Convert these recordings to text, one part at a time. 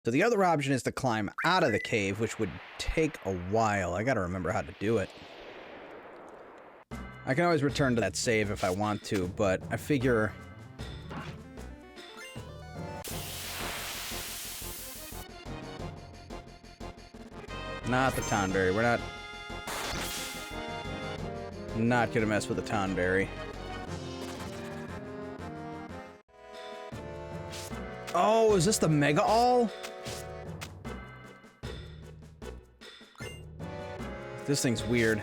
So the other option is to climb out of the cave, which would take a while. I gotta remember how to do it. I can always return to that save if I want to, but I figure... Not the Tonberry. We're not gonna mess with the Tonberry. Oh, is this the Mega All? This thing's weird.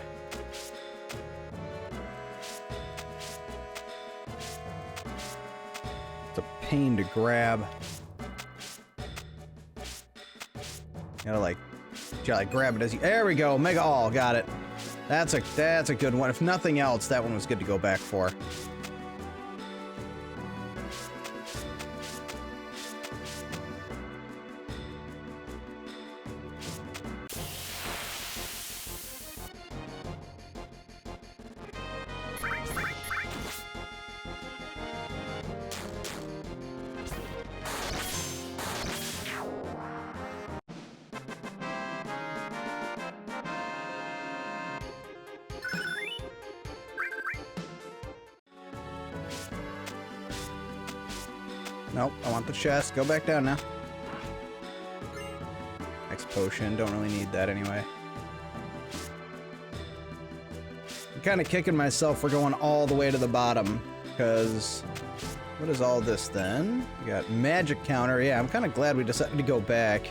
It's a pain to grab. Gotta grab it as you. There we go, Mega All, got it. That's a good one. If nothing else, that one was good to go back for. Nope, I want the chest. Go back down now. Next potion. Don't really need that anyway. I'm kind of kicking myself for going all the way to the bottom, because... What is all this then? We got magic counter. Yeah, I'm kind of glad we decided to go back.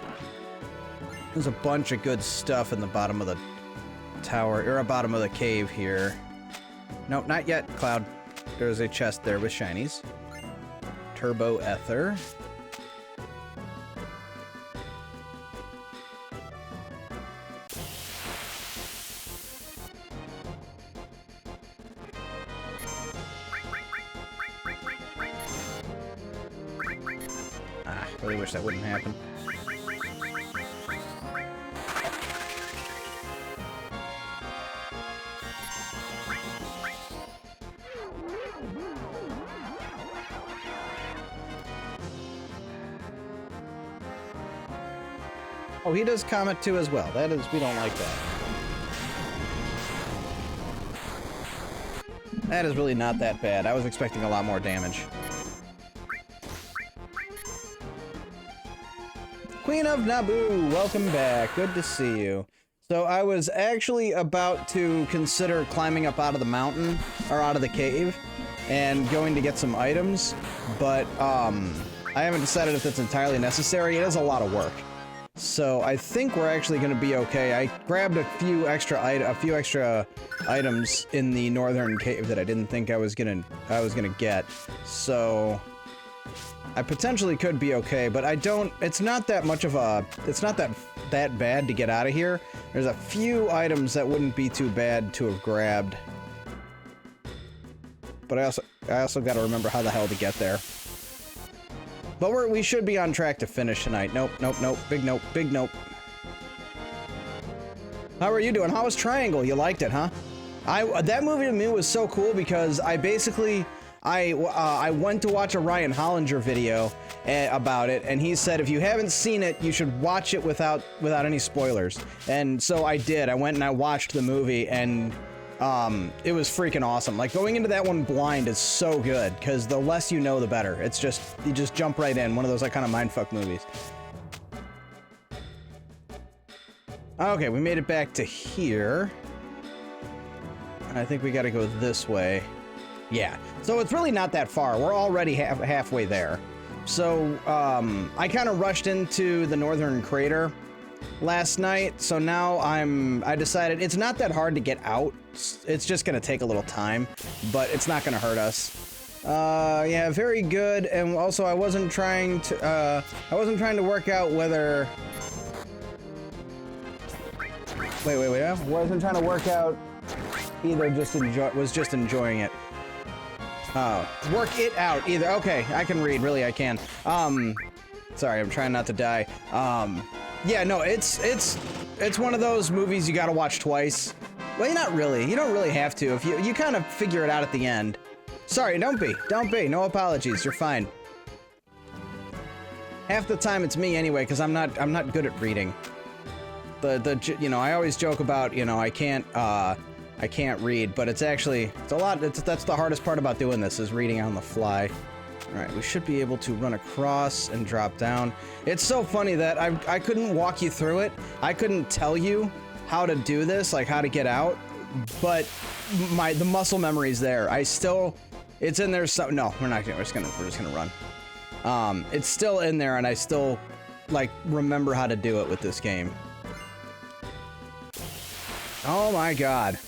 There's a bunch of good stuff in the bottom of the tower, or bottom of the cave here. Nope, not yet, Cloud. There's a chest there with shinies. Turbo Ether. Really wish that wouldn't happen. Oh, he does Comet too as well. That is, we don't like that. That is really not that bad. I was expecting a lot more damage. Queen of Naboo, welcome back. Good to see you. So I was actually about to consider climbing up out of the mountain, or out of the cave, and going to get some items, but I haven't decided if that's entirely necessary. It is a lot of work. So I think we're actually going to be okay. I grabbed a few extra items in the northern cave that I didn't think I was gonna get. So I potentially could be okay, but I don't. It's not that much of a. It's not that bad to get out of here. There's a few items that wouldn't be too bad to have grabbed, but I also got to remember how the hell to get there. But we should be on track to finish tonight. Nope, nope, nope. Big nope, big nope. How are you doing? How was Triangle? You liked it, huh? That movie to me was so cool because I basically I went to watch a Ryan Hollinger video about it, and he said if you haven't seen it, you should watch it without any spoilers. And so I did. I went and I watched the movie, and it was freaking awesome. Like, going into that one blind is so good, because the less you know, the better. It's just, you just jump right in. One of those, like, kind of mindfuck movies. Okay, we made it back to here. I think we gotta go this way. Yeah, so it's really not that far. We're already halfway there. So, I kind of rushed into the northern crater last night, so now I decided it's not that hard to get out. It's just gonna take a little time, but it's not gonna hurt us. Yeah, very good. And also, I wasn't trying to work out whether. Wait. I wasn't trying to work out either. Was just enjoying it. Work it out either. Okay, I can read. Really, I can. Sorry, I'm trying not to die. Yeah, no, it's one of those movies you gotta watch twice. Well, not really. You don't really have to. If you kind of figure it out at the end. Sorry, don't be. No apologies. You're fine. Half the time it's me anyway, because I'm not good at reading. You know, I always joke about, you know, I can't read, but it's a lot. That's the hardest part about doing this, is reading on the fly. All right, we should be able to run across and drop down. It's so funny that I couldn't walk you through it. I couldn't tell you how to do this, like how to get out, but the muscle memory's there. It's in there. So no, we're not gonna. We're just gonna run. It's still in there, and I still like remember how to do it with this game. Oh my god.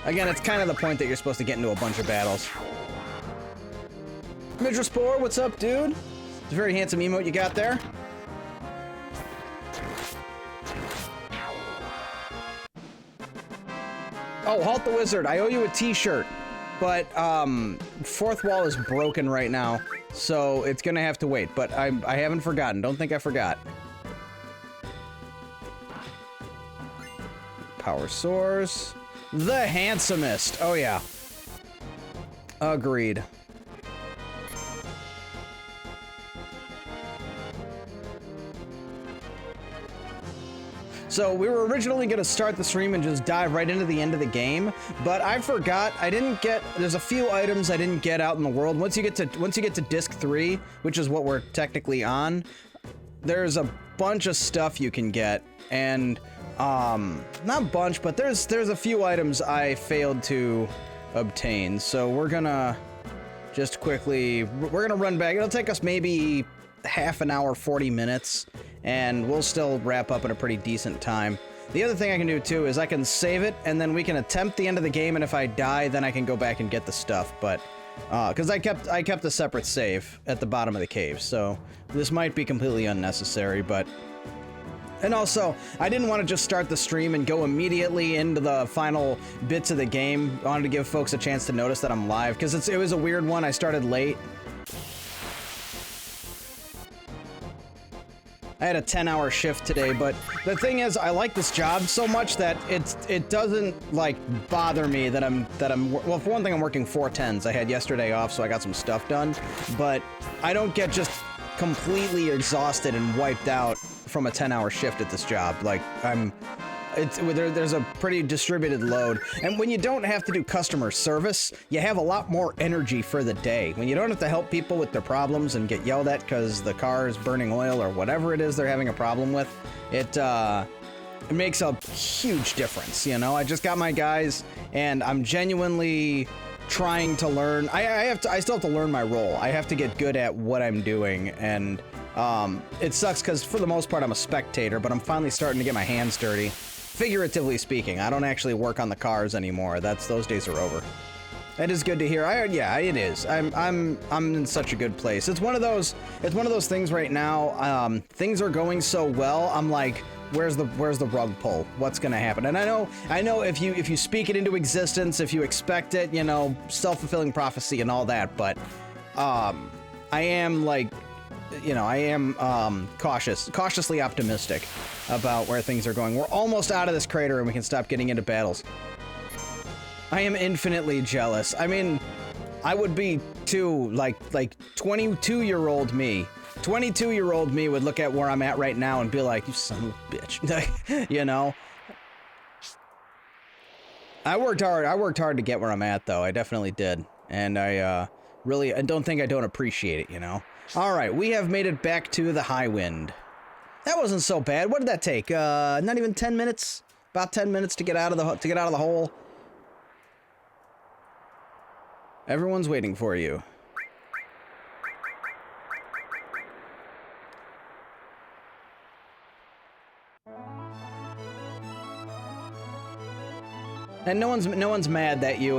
Again, it's kind of the point that you're supposed to get into a bunch of battles. Midraspore, what's up, dude? It's a very handsome emote you got there. Oh, Halt the Wizard, I owe you a t-shirt. But, fourth wall is broken right now, so it's gonna have to wait. But I haven't forgotten. Don't think I forgot. Power source. The handsomest. Oh, yeah. Agreed. So we were originally going to start the stream and just dive right into the end of the game, but I forgot. There's a few items I didn't get out in the world. Once you get to disc 3, which is what we're technically on, there's a bunch of stuff you can get, and not a bunch, but there's a few items I failed to obtain. So we're gonna just quickly, we're gonna run back. It'll take us maybe half an hour, 40 minutes, and we'll still wrap up at a pretty decent time. The other thing I can do too is I can save it, and then we can attempt the end of the game, and if I die, then I can go back and get the stuff. But because I kept a separate save at the bottom of the cave, so this might be completely unnecessary, but. And also, I didn't want to just start the stream and go immediately into the final bits of the game. I wanted to give folks a chance to notice that I'm live, because it was a weird one. I started late. I had a 10-hour shift today, but the thing is, I like this job so much that it doesn't like bother me that I'm well, for one thing, I'm working 4/10s. I had yesterday off, so I got some stuff done, but I don't get just completely exhausted and wiped out from a 10-hour shift at this job. Like, there's a pretty distributed load, and when you don't have to do customer service, you have a lot more energy for the day. When you don't have to help people with their problems and get yelled at because the car is burning oil or whatever it is they're having a problem with, it makes a huge difference, you know? I just got my guys, and I'm genuinely trying to learn. I still have to learn my role. I have to get good at what I'm doing, and it sucks because for the most part I'm a spectator, but I'm finally starting to get my hands dirty. Figuratively speaking, I don't actually work on the cars anymore. Those days are over. It is good to hear. Yeah, it is. I'm in such a good place. It's one of those things right now. Things are going so well. I'm like, where's the rug pull? What's gonna happen? And I know if you speak it into existence, if you expect it, you know, self-fulfilling prophecy and all that, but I am like, you know, I am cautiously optimistic about where things are going. We're almost out of this crater and we can stop getting into battles. I am infinitely jealous. I mean, I would be too, like 22-year-old me. 22-year-old me would look at where I'm at right now and be like, you son of a bitch. You know? I worked hard to get where I'm at, though. I definitely did. And I don't think I don't appreciate it, you know? All right, we have made it back to the high wind. That wasn't so bad. What did that take? Not even 10 minutes? About 10 minutes to get out of the hole. Everyone's waiting for you. And no one's mad that you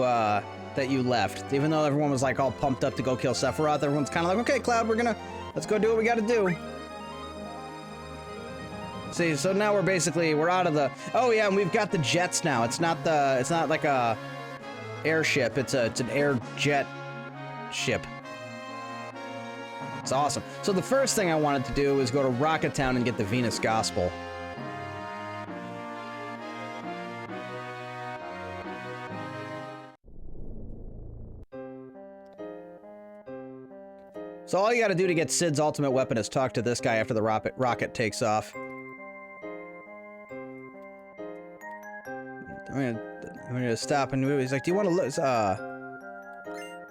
left, even though everyone was like all pumped up to go kill Sephiroth. Everyone's kind of like, okay, Cloud, let's go do what we got to do. See, so now we're out of the. Oh yeah, and we've got the jets now. It's not like a airship. It's an air jet ship. It's awesome. So the first thing I wanted to do was go to Rocket Town and get the Venus Gospel. So all you gotta do to get Sid's ultimate weapon is talk to this guy after the rocket takes off. I'm gonna stop and he's like, do you want to look?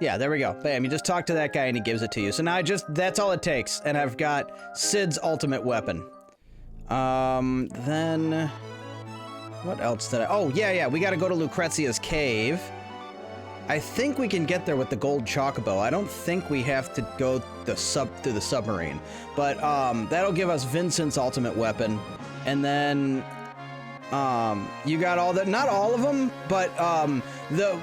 Yeah, there we go. Bam, you just talk to that guy and he gives it to you. So now that's all it takes. And I've got Sid's ultimate weapon. Then... What else did I... Oh, yeah, we gotta go to Lucrezia's cave. I think we can get there with the gold chocobo. I don't think we have to go through the submarine. But, that'll give us Vincent's ultimate weapon. And then... you got all that, not all of them, but,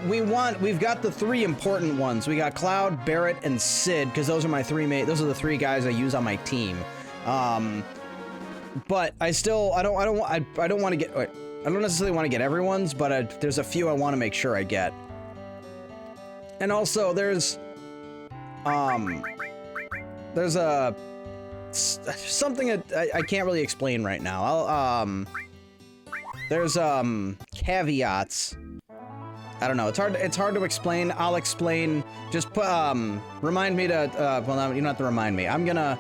we've got the 3 important ones. We got Cloud, Barrett, and Sid, because those are my those are the 3 guys I use on my team. But I don't want to get, I don't necessarily want to get everyone's, but there's a few I want to make sure I get. And also, there's something that I can't really explain right now. There's caveats. I don't know. It's hard to explain. I'll explain. Just put remind me to well, no, you don't have to remind me. I'm gonna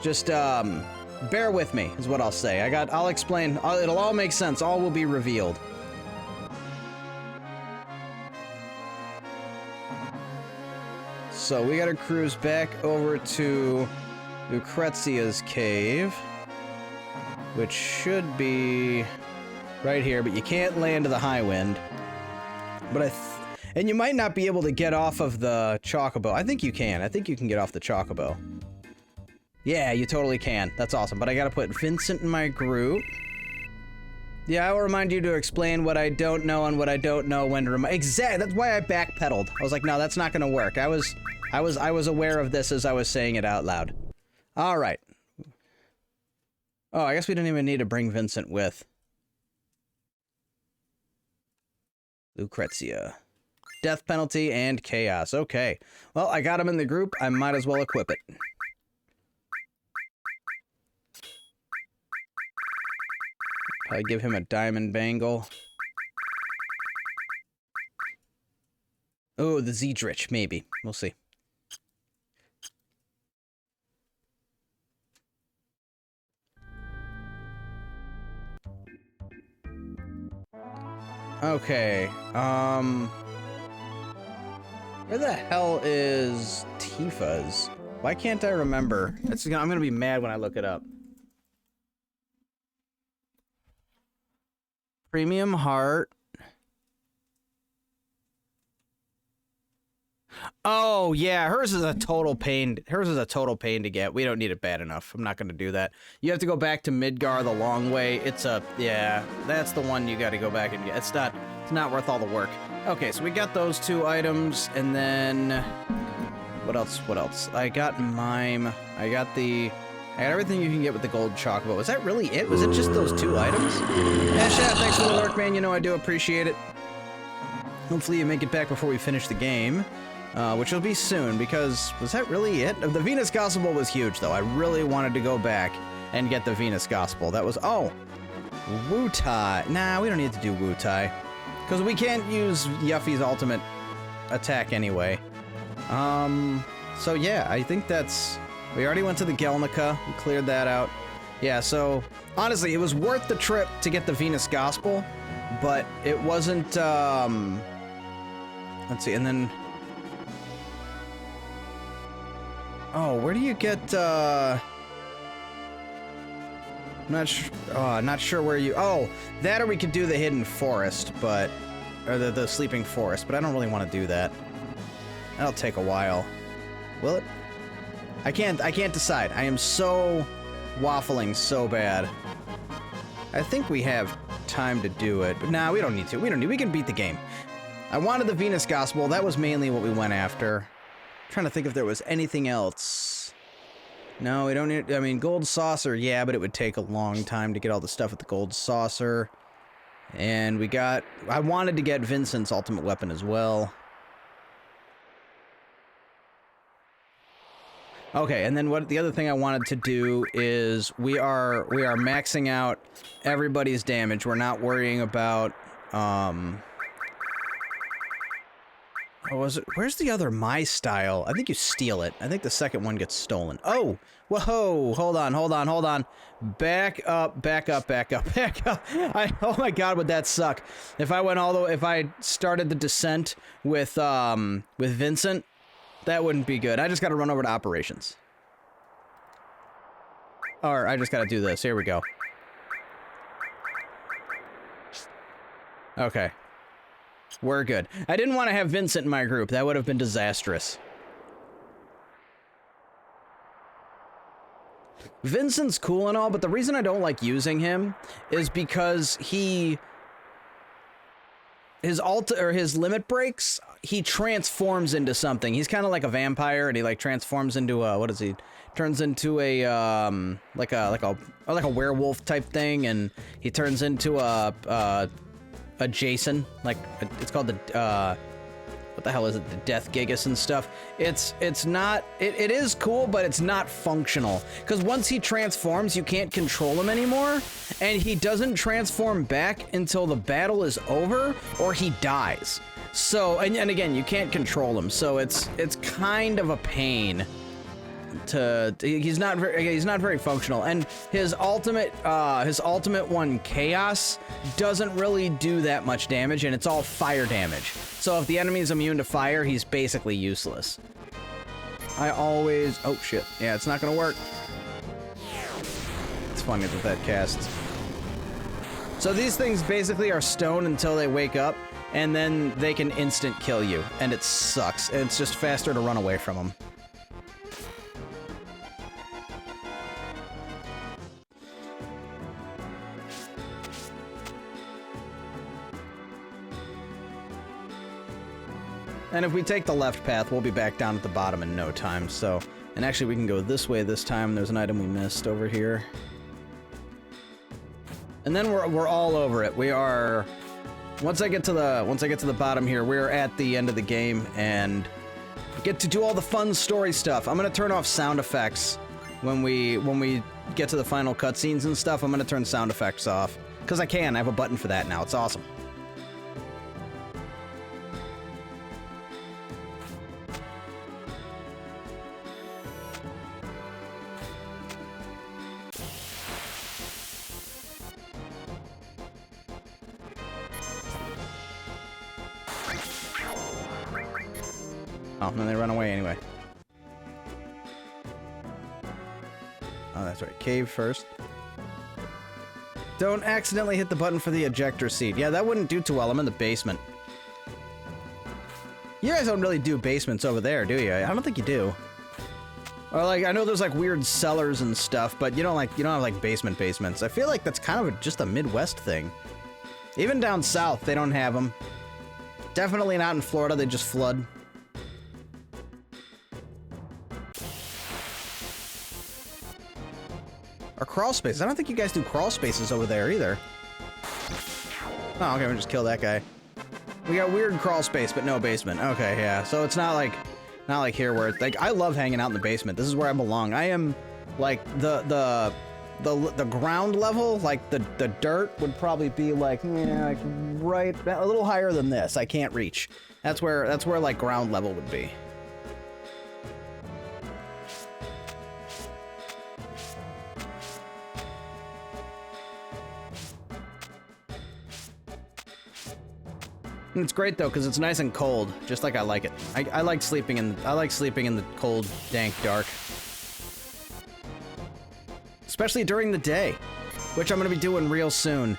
just bear with me is what I'll say. I'll explain. It'll all make sense. All will be revealed. So we gotta cruise back over to Lucrezia's cave, which should be right here, but you can't land to the high wind. But and you might not be able to get off of the chocobo. I think you can. I think you can get off the chocobo. Yeah, you totally can. That's awesome. But I gotta put Vincent in my group. Yeah, I will remind you to explain what I don't know and what I don't know when to remind. Exactly. That's why I backpedaled. I was like, no, that's not gonna work. I was aware of this as I was saying it out loud. All right. Oh, I guess we didn't even need to bring Vincent with. Lucrezia. Death penalty and chaos. Okay. Well, I got him in the group. I might as well equip it. Probably give him a diamond bangle. Oh, the Zedrich, maybe. We'll see. Okay, where the hell is Tifa's? Why can't I remember? I'm gonna be mad when I look it up. Premium heart. Oh, yeah, hers is a total pain. Hers is a total pain to get. We don't need it bad enough. I'm not going to do that. You have to go back to Midgar the long way. Yeah, that's the one you got to go back and get. It's not worth all the work. Okay, so we got those 2 items, and then... What else? I got Mime. I got everything you can get with the gold chocobo. Was that really it? Was it just those 2 items? Yeah, Shat, thanks for the lurk, man. You know I do appreciate it. Hopefully you make it back before we finish the game. Which will be soon, because was that really it? The Venus Gospel was huge, though. I really wanted to go back and get the Venus Gospel. That was... Oh! Wu-Tai. Nah, we don't need to do Wu-Tai. Because we can't use Yuffie's ultimate attack anyway. So yeah, I think that's... We already went to the Gelnica. We cleared that out. Yeah, so... Honestly, it was worth the trip to get the Venus Gospel, but it wasn't, Let's see, and then... Oh, where do you get, not sure where you... Oh, that or we could do the Hidden Forest, but... Or the Sleeping Forest, but I don't really want to do that. That'll take a while. Will it? I can't decide. I am so... waffling so bad. I think we have time to do it, but nah, we don't need to. We can beat the game. I wanted the Venus Gospel. That was mainly what we went after. Trying to think if there was anything else. No, we don't need... I mean, Gold Saucer, yeah, but it would take a long time to get all the stuff with the Gold Saucer. And we got... I wanted to get Vincent's ultimate weapon as well. Okay, and then what the other thing I wanted to do is we are maxing out everybody's damage. We're not worrying about... Oh, was it? Where's the other My Style? I think you steal it. I think the second one gets stolen. Oh! Whoa! Hold on, hold on, hold on. Back up, back up, back up, back up. Oh my god, would that suck. If I went all the way, if I started the descent with Vincent, that wouldn't be good. I just gotta run over to operations. Or I just gotta do this. Here we go. Okay. We're good. I didn't want to have Vincent in my group. That would have been disastrous. Vincent's cool and all, but the reason I don't like using him is because his limit breaks, he transforms into something. He's kind of like a vampire, and he like transforms into a, what is he? Turns into a like a werewolf type thing, and he turns into a Jason, like it's called the what the hell is it, the Death Gigas and stuff. It's not, it is cool, but it's not functional, because once he transforms you can't control him anymore, and he doesn't transform back until the battle is over or he dies. So and again, you can't control him, so it's kind of a pain. He's not very functional, and his ultimate one, Chaos, doesn't really do that much damage, and it's all fire damage. So if the enemy is immune to fire, he's basically useless. Oh shit, yeah, it's not gonna work. It's funny that casts. So these things basically are stone until they wake up, and then they can instant kill you, and it sucks. It's just faster to run away from them. And if we take the left path, we'll be back down at the bottom in no time, so... And actually, we can go this way this time. There's an item we missed over here. And then we're all over it. We are... Once I get to the bottom here, we're at the end of the game, and we get to do all the fun story stuff. I'm gonna turn off sound effects when we get to the final cutscenes and stuff. I'm gonna turn sound effects off. Because I can. I have a button for that now. It's awesome. Oh, and then they run away anyway. Oh, that's right. Cave first. Don't accidentally hit the button for the ejector seat. Yeah, that wouldn't do too well. I'm in the basement. You guys don't really do basements over there, do you? I don't think you do. Or like, I know there's like weird cellars and stuff, but you don't have like basements. I feel like that's kind of just a Midwest thing. Even down south, they don't have them. Definitely not in Florida. They just flood. Or crawl spaces. I don't think you guys do crawl spaces over there either. Oh, okay, we'll just kill that guy. We got weird crawl space, but no basement. Okay, yeah. So it's not like here where it's like, I love hanging out in the basement. This is where I belong. I am like the ground level, like the dirt would probably be like, yeah, like right a little higher than this. I can't reach. That's where like ground level would be. And it's great though, because it's nice and cold, just like I like it. I like sleeping in the cold, dank, dark. Especially during the day, which I'm gonna be doing real soon.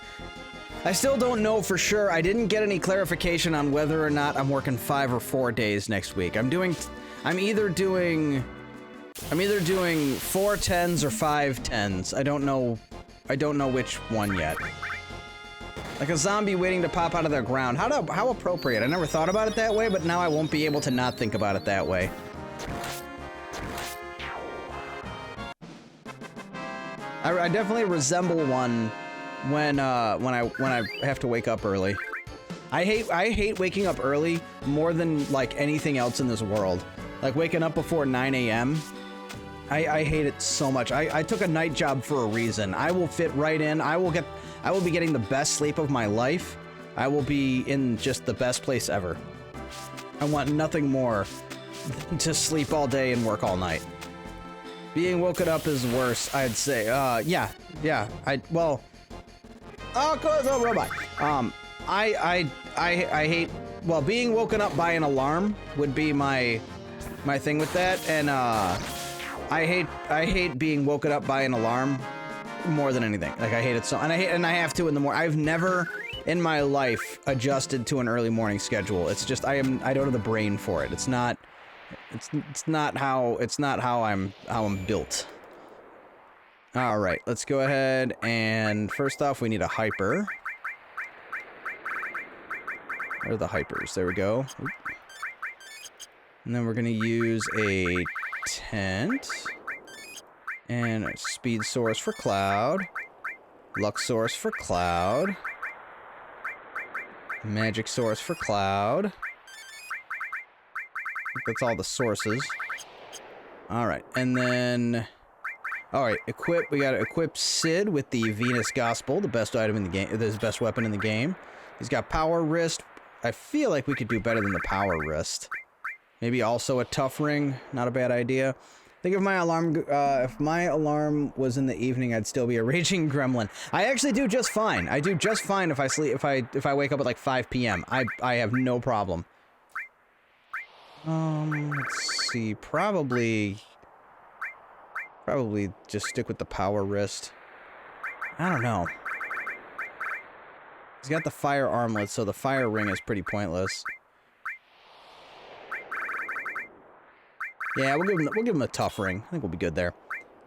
I still don't know for sure. I didn't get any clarification on whether or not I'm working 5 or 4 days next week. I'm either doing 4 10s or 5 10s. I don't know which one yet. Like a zombie waiting to pop out of their ground. How appropriate. I never thought about it that way, but now I won't be able to not think about it that way. I definitely resemble one when I have to wake up early. I hate waking up early more than like anything else in this world. Like waking up before 9 a.m. I hate it so much. I took a night job for a reason. I will fit right in. I will be getting the best sleep of my life. I will be in just the best place ever. I want nothing more than to sleep all day and work all night. Being woken up is worse, I'd say. Yeah. Well, of course, I'm a robot. I hate, well, being woken up by an alarm would be my thing with that, and, I hate being woken up by an alarm more than anything. Like, I hate it so, and I have to in the morning. I've never in my life adjusted to an early morning schedule. It's just, I don't have the brain for it. It's not how I'm built. All right, let's go ahead and first off, we need a hyper. Where are the hypers? There we go. Oop. And then we're gonna use a tent and a speed source for Cloud, luck source for Cloud, magic source for Cloud. I think that's all the sources. All right, and then, all right, equip. We gotta equip Sid with the Venus Gospel, the best item in the game, the best weapon in the game. He's got Power Wrist. I feel like we could do better than the Power Wrist. Maybe also a Tough Ring, not a bad idea. I think if my alarm was in the evening, I'd still be a raging gremlin. I actually do just fine. I do just fine if I sleep, if I wake up at like 5 p.m. I have no problem. Let's see, probably just stick with the Power Wrist. I don't know. He's got the fire armlet, so the fire ring is pretty pointless. Yeah, we'll give him a tough ring. I think we'll be good there.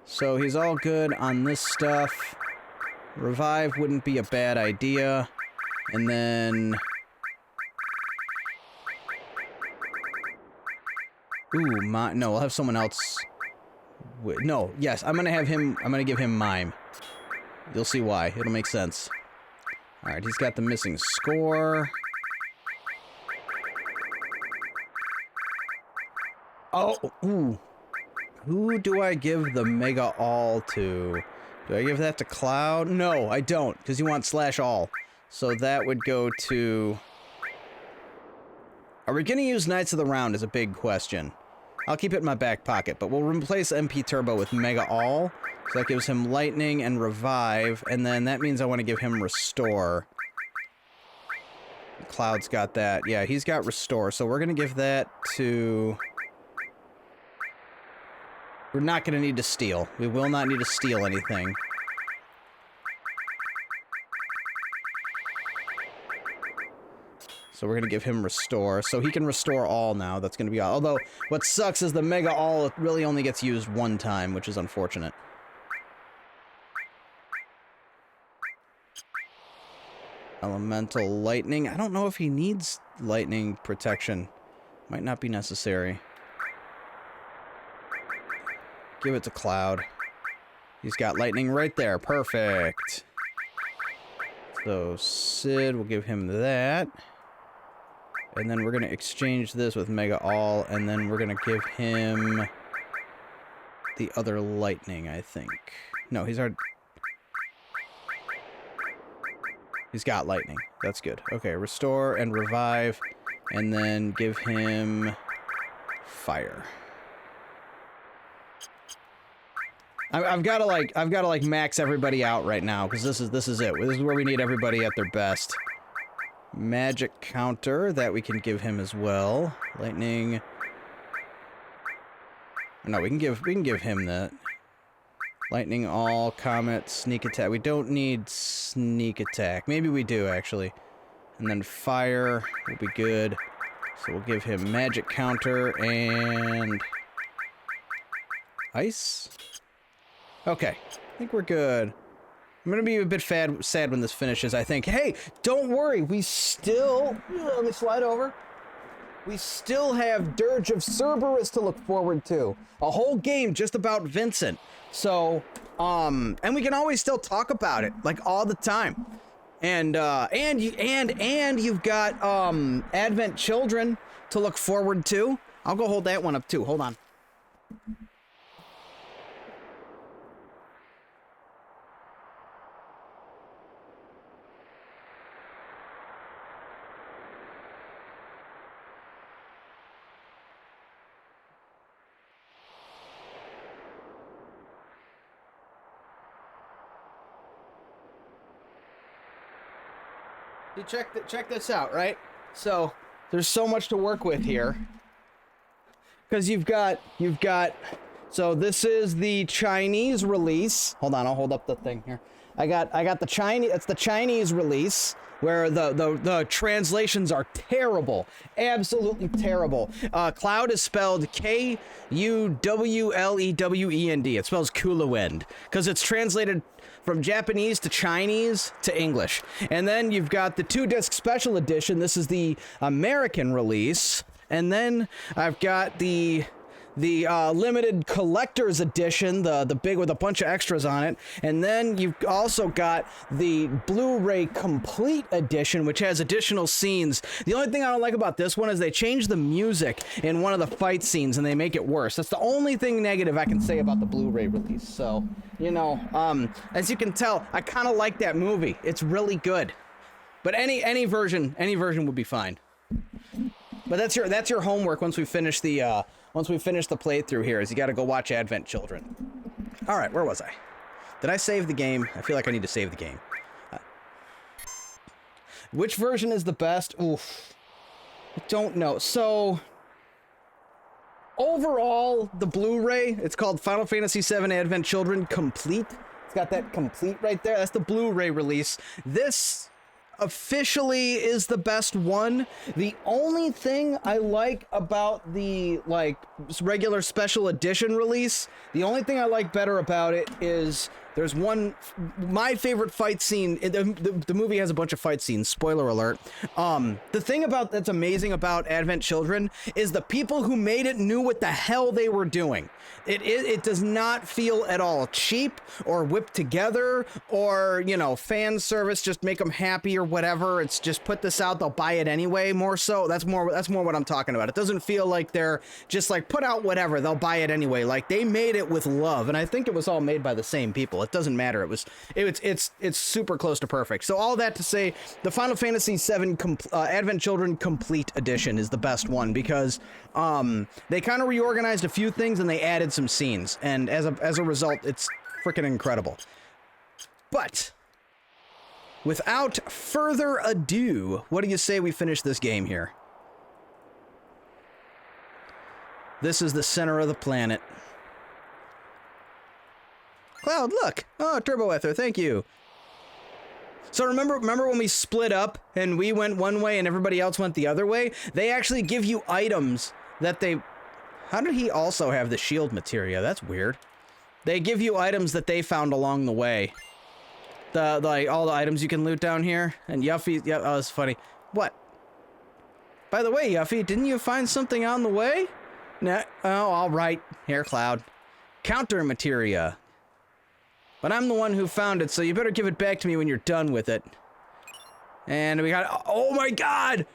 So he's all good on this stuff. Revive wouldn't be a bad idea. And then... Ooh, no, we'll have someone else. No, yes, I'm gonna give him Mime. You'll see why. It'll make sense. Alright, he's got the missing score. Oh, ooh. Who do I give the Mega All to? Do I give that to Cloud? No, I don't, because you want /all. So that would go to... Are we going to use Knights of the Round is a big question. I'll keep it in my back pocket, but we'll replace MP Turbo with Mega All. So that gives him Lightning and Revive, and then that means I want to give him Restore. Cloud's got that. Yeah, he's got Restore, so we're going to give that to... We're not going to need to steal. We will not need to steal anything. So we're going to give him Restore. So he can Restore All now. That's going to be all. Although, what sucks is the Mega All really only gets used one time, which is unfortunate. Elemental Lightning. I don't know if he needs Lightning Protection. Might not be necessary. Give it to Cloud. He's got Lightning right there. Perfect. So Sid, we'll give him that. And then we're going to exchange this with Mega All, and then we're going to give him the other Lightning, I think. No, he's got Lightning. That's good. Okay, Restore and Revive, and then give him Fire. I've got to like max everybody out right now, because this is it. This is where we need everybody at their best. Magic counter that we can give him as well. Lightning. No, we can give him that. Lightning All, Comet, Sneak Attack. We don't need Sneak Attack. Maybe we do, actually. And then Fire will be good. So we'll give him Magic Counter and... Ice? Okay. I think we're good. I'm gonna be a bit sad when this finishes, I think. Hey, don't worry. We still... Let me slide over. We still have Dirge of Cerberus to look forward to. A whole game just about Vincent. So, and we can always still talk about it, like, all the time. And you've got, Advent Children to look forward to. I'll go hold that one up, too. Hold on. You check this out, right? So there's so much to work with here. Because you've got, so this is the Chinese release. Hold on, I'll hold up the thing here. I got the Chinese, it's the Chinese release where the translations are terrible. Absolutely terrible. Cloud is spelled K-U-W-L-E-W-E-N-D. It spells Kuluend because it's translated from Japanese to Chinese to English. And then you've got the 2-disc special edition. This is the American release. And then I've got the limited collector's edition, the big with a bunch of extras on it. And then you've also got the Blu-ray complete edition, which has additional scenes. The only thing I don't like about this one is they changed the music in one of the fight scenes and they make it worse. That's the only thing negative I can say about the Blu-ray release. So, you know, as you can tell, I kind of like that movie. It's really good. But any version would be fine. But that's your homework once we finish the playthrough here, is you got to go watch Advent Children. All right, where was I? Did I save the game? I feel like I need to save the game. Which version is the best? Oof. I don't know. So overall, the Blu-ray, it's called Final Fantasy VII Advent Children Complete. It's got that complete right there. That's the Blu-ray release. This officially is the best one. The only thing I like about the regular special edition release, the only thing I like better about it is there's my favorite fight scene. The movie has a bunch of fight scenes, spoiler alert. The thing that's amazing about Advent Children is the people who made it knew what the hell they were doing. It does not feel at all cheap or whipped together or, you know, fan service, just make them happy or whatever. It's just put this out, they'll buy it anyway. More so, that's more what I'm talking about. It doesn't feel like they're just like put out whatever, they'll buy it anyway. Like they made it with love, and I think it was all made by the same people. It doesn't matter. It's super close to perfect. So all that to say, the Final Fantasy VII Advent Children Complete Edition is the best one because they kind of reorganized a few things and they added some scenes, and as a result, it's freaking incredible. But without further ado, what do you say we finish this game here? This is the center of the planet. Cloud, look! Oh, Turbo Ether, thank you. So remember when we split up and we went one way and everybody else went the other way? They actually give you items that they... How did he also have the shield materia? That's weird. They give you items that they found along the way. Like all the items you can loot down here. And Yuffie, yeah, oh, that's funny. What? By the way, Yuffie, didn't you find something on the way? No. Oh, all right. Here, Cloud. Counter materia. But I'm the one who found it, so you better give it back to me when you're done with it. And we got... Oh my god!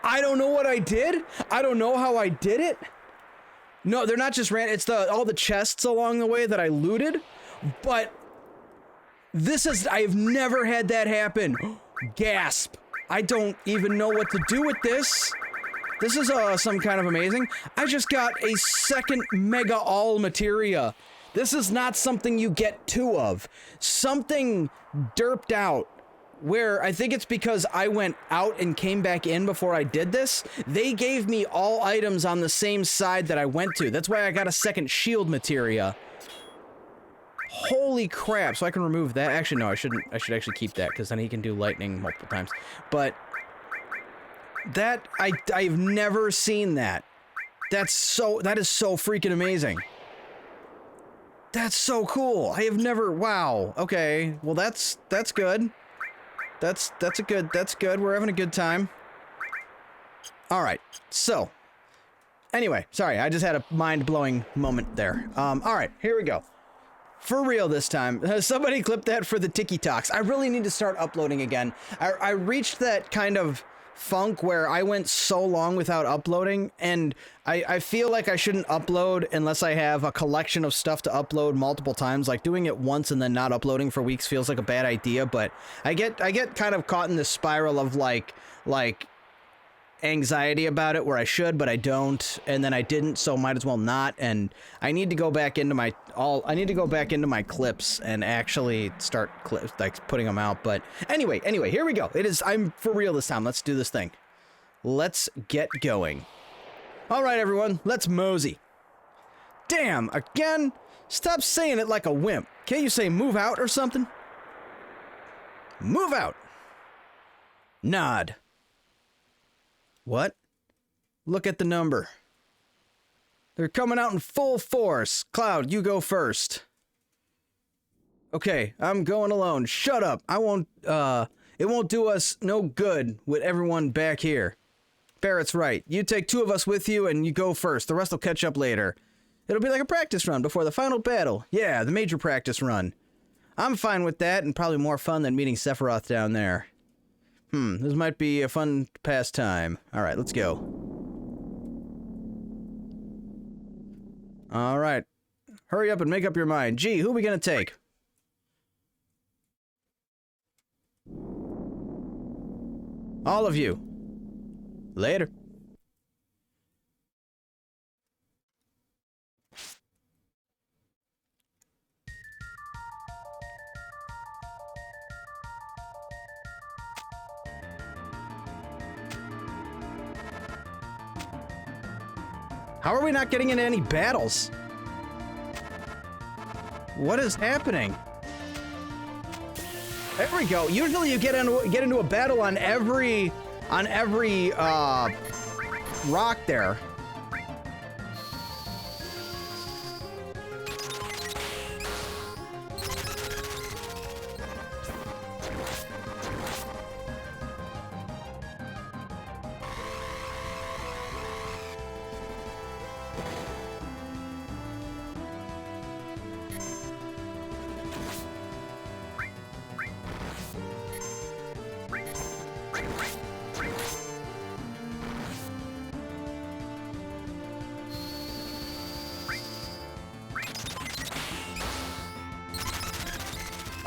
I don't know what I did. I don't know how I did it. No, they're not just it's all the chests along the way that I looted. But this is... I have never had that happen. Gasp. I don't even know what to do with this. This is some kind of amazing. I just got a second Mega All Materia. This is not something you get two of. Something derped out where I think it's because I went out and came back in before I did this. They gave me all items on the same side that I went to. That's why I got a second shield materia. Holy crap. So I can remove that. Actually, no, I shouldn't. I should actually keep that because then he can do lightning multiple times. But that, I've never seen that. That is so freaking amazing. That's so cool. I have never... Wow. Okay. Well, that's good. That's good. We're having a good time. All right. So, anyway, sorry. I just had a mind-blowing moment there. All right. Here we go. For real this time. Somebody clip that for the TikToks. I really need to start uploading again. I reached that kind of funk where I went so long without uploading, and I feel like I shouldn't upload unless I have a collection of stuff to upload multiple times. Like doing it once and then not uploading for weeks feels like a bad idea, but I get kind of caught in this spiral of like anxiety about it where I should, but I don't, and then I didn't, so might as well not. And I need to go back into my clips and actually start like putting them out. But anyway, here we go. I'm for real this time. Let's do this thing. Let's get going. All right, everyone, let's mosey. Damn, again? Stop saying it like a wimp. Can't you say move out or something? Move out. Nod. What? Look at the number. They're coming out in full force. Cloud, you go first. Okay, I'm going alone. Shut up. I won't, it won't do us no good with everyone back here. Barrett's right. You take 2 of us with you and you go first. The rest will catch up later. It'll be like a practice run before the final battle. Yeah, the major practice run. I'm fine with that and probably more fun than meeting Sephiroth down there. This might be a fun pastime. Alright, let's go. Alright. Hurry up and make up your mind. Gee, who are we gonna take? All of you. Later. How are we not getting into any battles? What is happening? There we go. Usually you get into a battle on every rock there.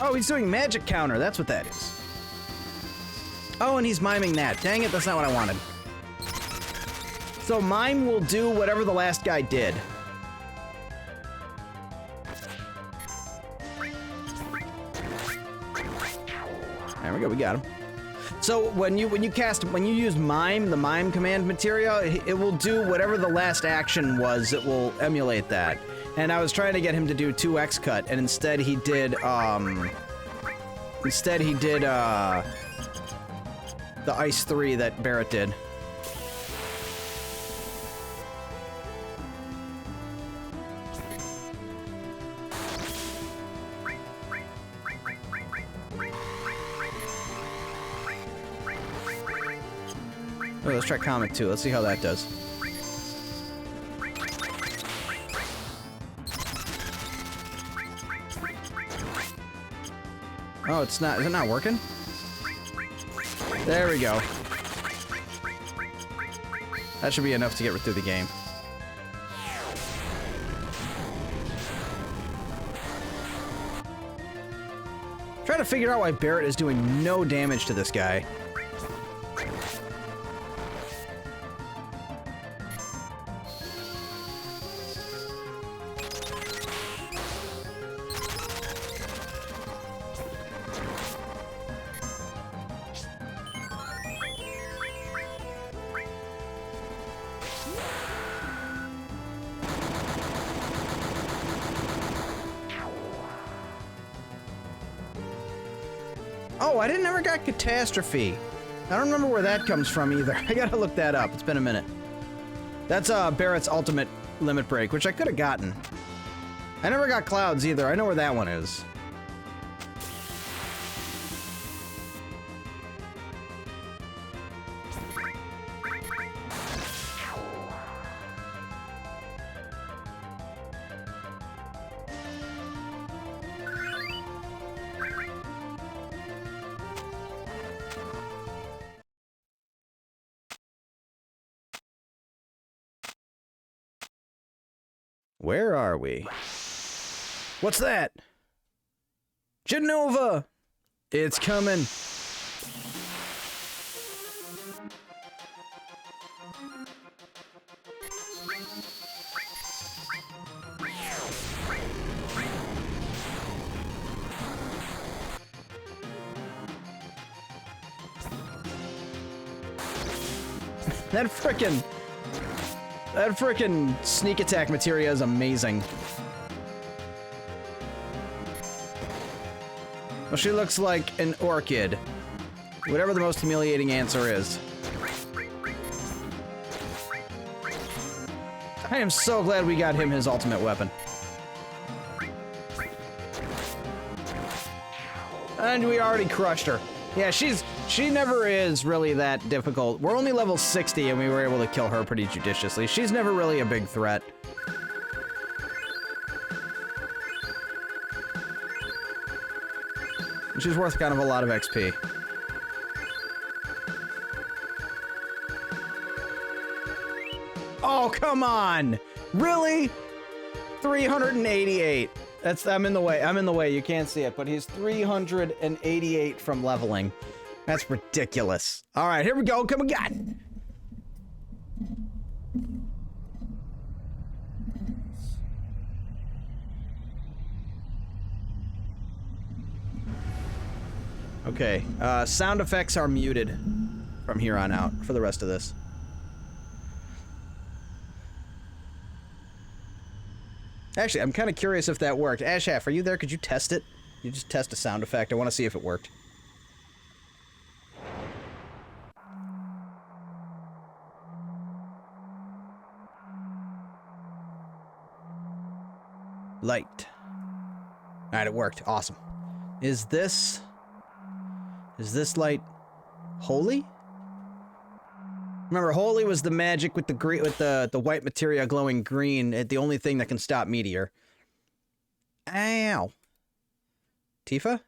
Oh, he's doing magic counter. That's what that is. Oh, and he's miming that. Dang it, that's not what I wanted. So mime will do whatever the last guy did. There we go, we got him. So when you use mime, the mime command material, it will do whatever the last action was. It will emulate that. And I was trying to get him to do 2x cut, and instead he did the Ice 3 that Barrett did. Oh, let's try Comet 2. Let's see how that does. Oh, it's not. Is it not working? There we go. That should be enough to get through the game. Trying to figure out why Barrett is doing no damage to this guy. Oh, I never got Catastrophe. I don't remember where that comes from either. I gotta look that up. It's been a minute. That's Barrett's ultimate limit break, which I could have gotten. I never got Clouds either. I know where that one is. Where are we? What's that? Genova! It's coming. That frickin' sneak attack materia is amazing. Well, she looks like an orchid. Whatever the most humiliating answer is. I am so glad we got him his ultimate weapon. And we already crushed her. Yeah, she never is really that difficult. We're only level 60 and we were able to kill her pretty judiciously. She's never really a big threat. She's worth kind of a lot of XP. Oh, come on! Really? 388. I'm in the way. I'm in the way. You can't see it, but he's 388 from leveling. That's ridiculous. All right, here we go. Come again. Okay, sound effects are muted from here on out for the rest of this. Actually, I'm kind of curious if that worked. Ashaf, are you there? Could you test it? You just test a sound effect. I want to see if it worked. Light. Alright, it worked. Awesome. Is this light holy? Remember, holy was the magic with the green, with the white materia glowing green. The only thing that can stop meteor. Ow. Tifa?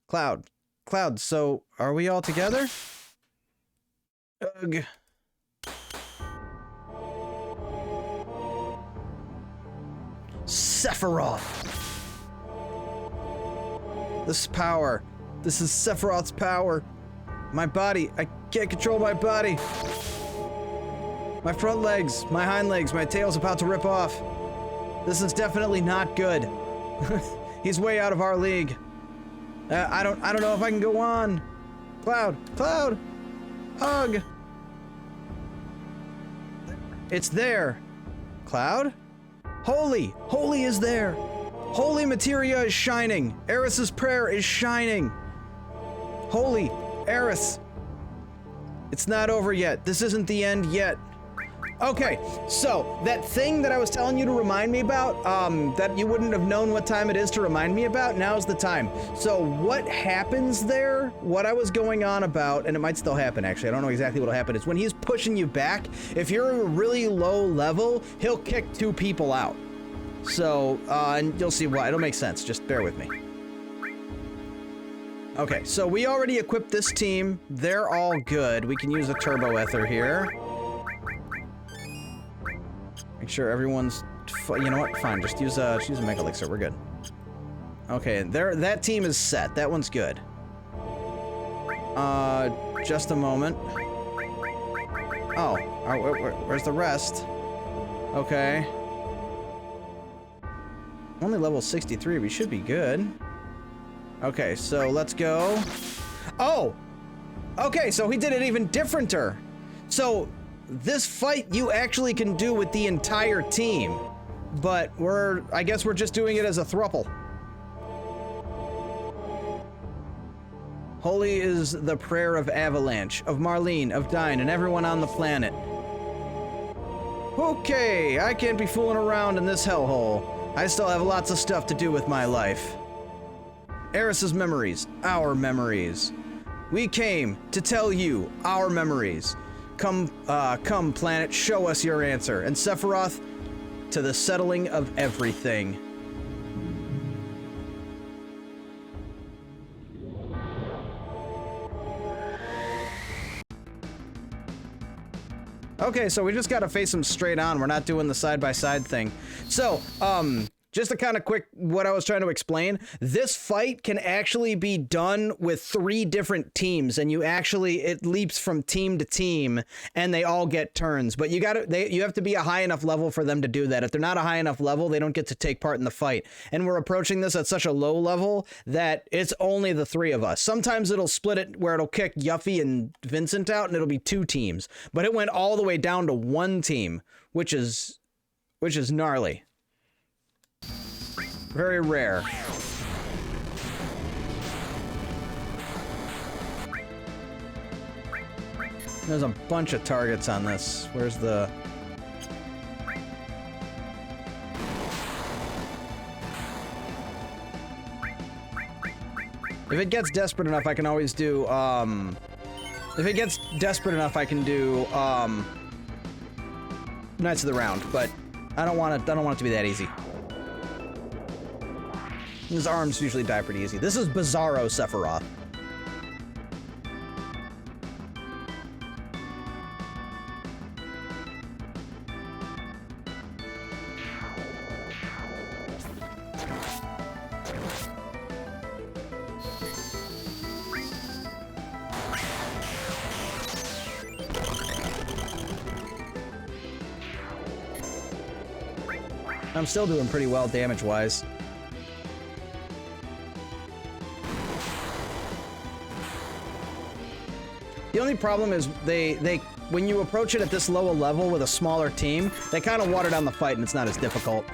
Cloud. Cloud, so are we all together? Ugh. Sephiroth. This power. This is Sephiroth's power. My body. I can't control my body. My front legs, my hind legs, my tail's about to rip off. This is definitely not good. He's way out of our league. I don't know if I can go on. Cloud. Ugh. It's there. Cloud? Holy is there. Holy materia is shining. Eris's prayer is shining. Holy, Eris. It's not over yet. This isn't the end yet. Okay, so that thing that I was telling you to remind me about, that you wouldn't have known what time it is to remind me about, now's the time. So what happens there, what I was going on about, and it might still happen actually, I don't know exactly what'll happen, is when he's pushing you back, if you're a really low level, he'll kick 2 people out. So, and you'll see why. It'll make sense. Just bear with me. Okay, so we already equipped this team. They're all good. We can use a turbo ether here. Make sure everyone's... You know what? Fine. Just use a Mega Elixir. We're good. Okay, that team is set. That one's good. Just a moment. Oh, where's the rest? Okay. Only level 63, we should be good. Okay, so let's go. Oh! Okay, so he did it even differenter. So, this fight you actually can do with the entire team. But I guess we're just doing it as a thruple. Holy is the prayer of Avalanche, of Marlene, of Dyne, and everyone on the planet. Okay, I can't be fooling around in this hellhole. I still have lots of stuff to do with my life. Eris's memories, our memories. We came to tell you our memories. Come, planet, show us your answer. And Sephiroth, to the settling of everything. Okay, so we just gotta face him straight on. We're not doing the side-by-side thing. So, just a kind of quick, what I was trying to explain, this fight can actually be done with 3 different teams, and it leaps from team to team, and they all get turns. But you have to be a high enough level for them to do that. If they're not a high enough level, they don't get to take part in the fight. And we're approaching this at such a low level that it's only the 3 of us. Sometimes it'll split it where it'll kick Yuffie and Vincent out, and it'll be 2 teams. But it went all the way down to 1 team, which is gnarly. Very rare. There's a bunch of targets on this. Where's the... If it gets desperate enough, I can always do, if it gets desperate enough, I can do, Knights of the Round, but I don't want it to be that easy. His arms usually die pretty easy. This is Bizarro Sephiroth. I'm still doing pretty well damage-wise. The only problem is when you approach it at this low a level with a smaller team, they kind of water down the fight and it's not as difficult.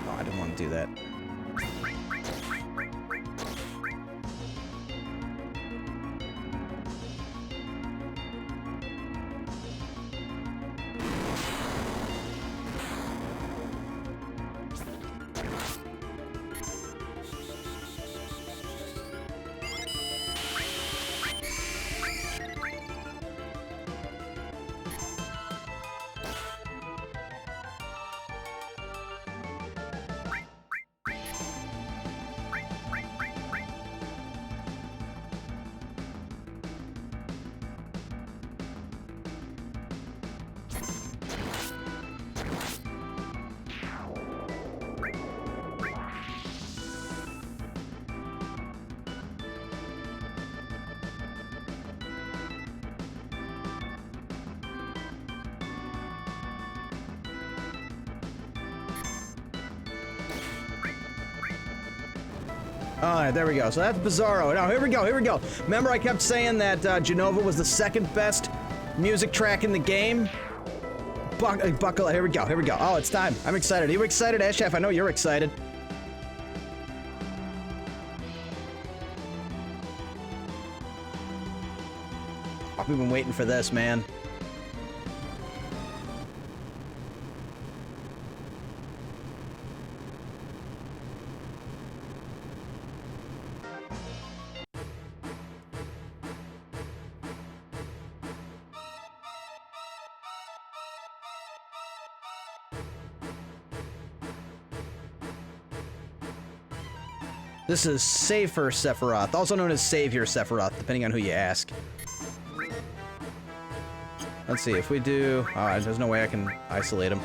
Oh, I didn't want to do that. Alright, there we go. So that's Bizarro. Now, here we go, here we go. Remember I kept saying that Genova was the 2nd best music track in the game? Buckle, here we go, here we go. Oh, it's time. I'm excited. Are you excited, Ashaf? I know you're excited. Oh, we've been waiting for this, man. This is Safer Sephiroth, also known as Savior Sephiroth, depending on who you ask. Let's see, if we do... Oh, there's no way I can isolate him.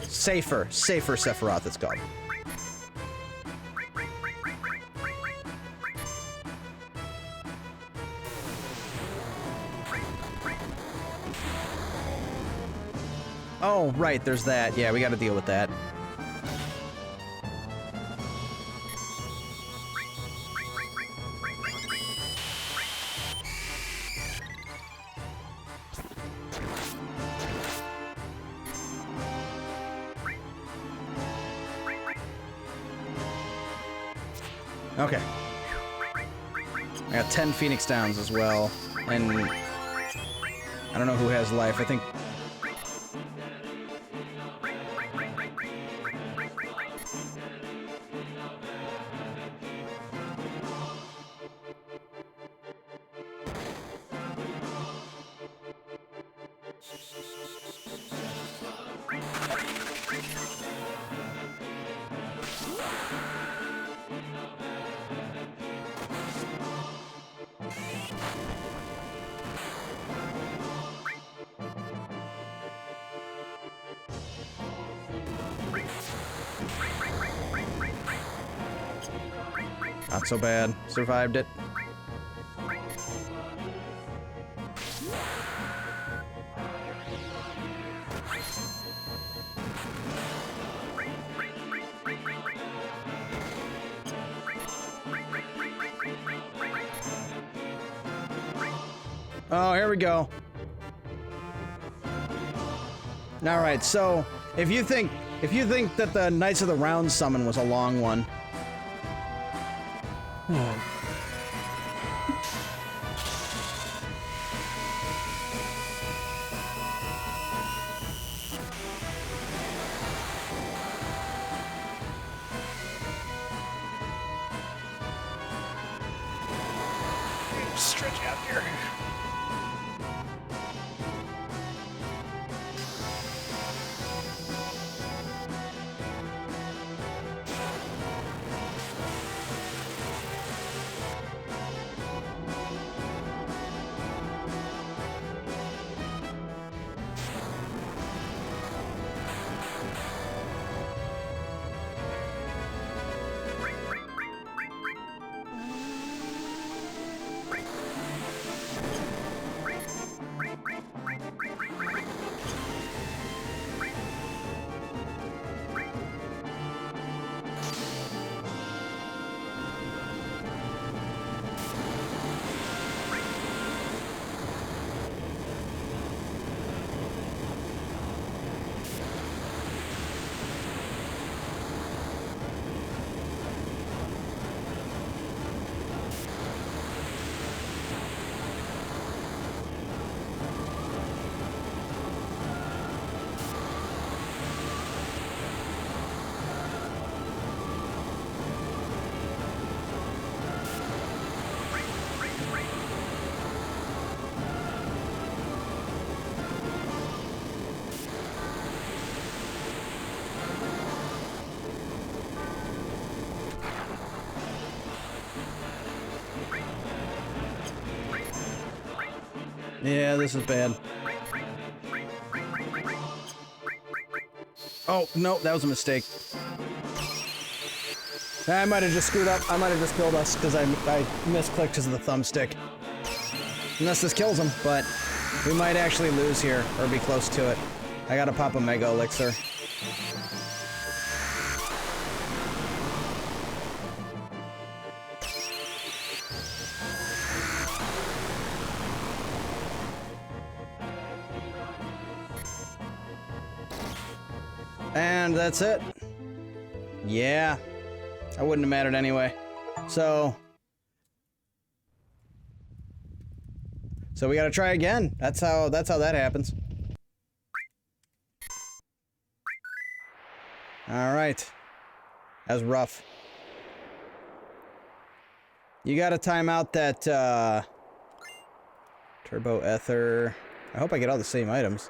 Safer Sephiroth, it's called. Oh, right, there's that. Yeah, we gotta deal with that. Okay. I got 10 Phoenix Downs as well, and I don't know who has life. I think... Not so bad. Survived it. Oh, here we go. All right, so if you think that the Knights of the Round summon was a long one. Stretch out here. Yeah, this is bad. Oh, no, that was a mistake. I might have just screwed up. I might have just killed us because I misclicked because of the thumbstick. Unless this kills him, but we might actually lose here, or be close to it. I gotta pop a Mega Elixir. And that's it. Yeah. I wouldn't have mattered anyway. So we gotta try again. That's how that happens. Alright. That was rough. You gotta time out that Turbo Ether. I hope I get all the same items.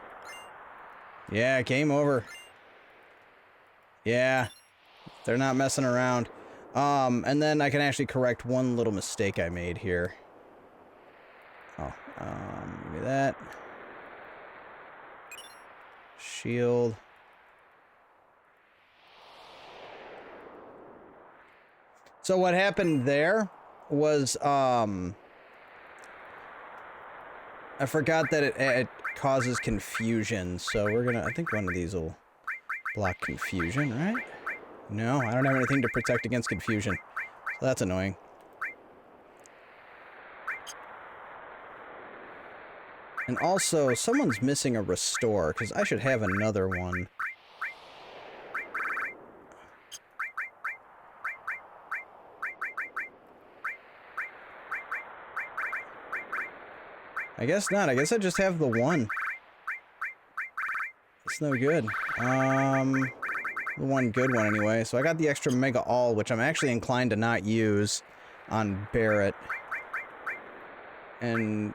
Yeah, game over. Yeah, they're not messing around. And then I can actually correct one little mistake I made here. Oh, give me that. Shield. So what happened there was, I forgot that it causes confusion, so we're gonna, I think one of these will block confusion, right? No, I don't have anything to protect against confusion. So that's annoying. And also, someone's missing a restore, because I should have another one. I guess not. I guess I just have the one. It's no good. The one good one anyway. So I got the extra Mega All, which I'm actually inclined to not use on Barrett. And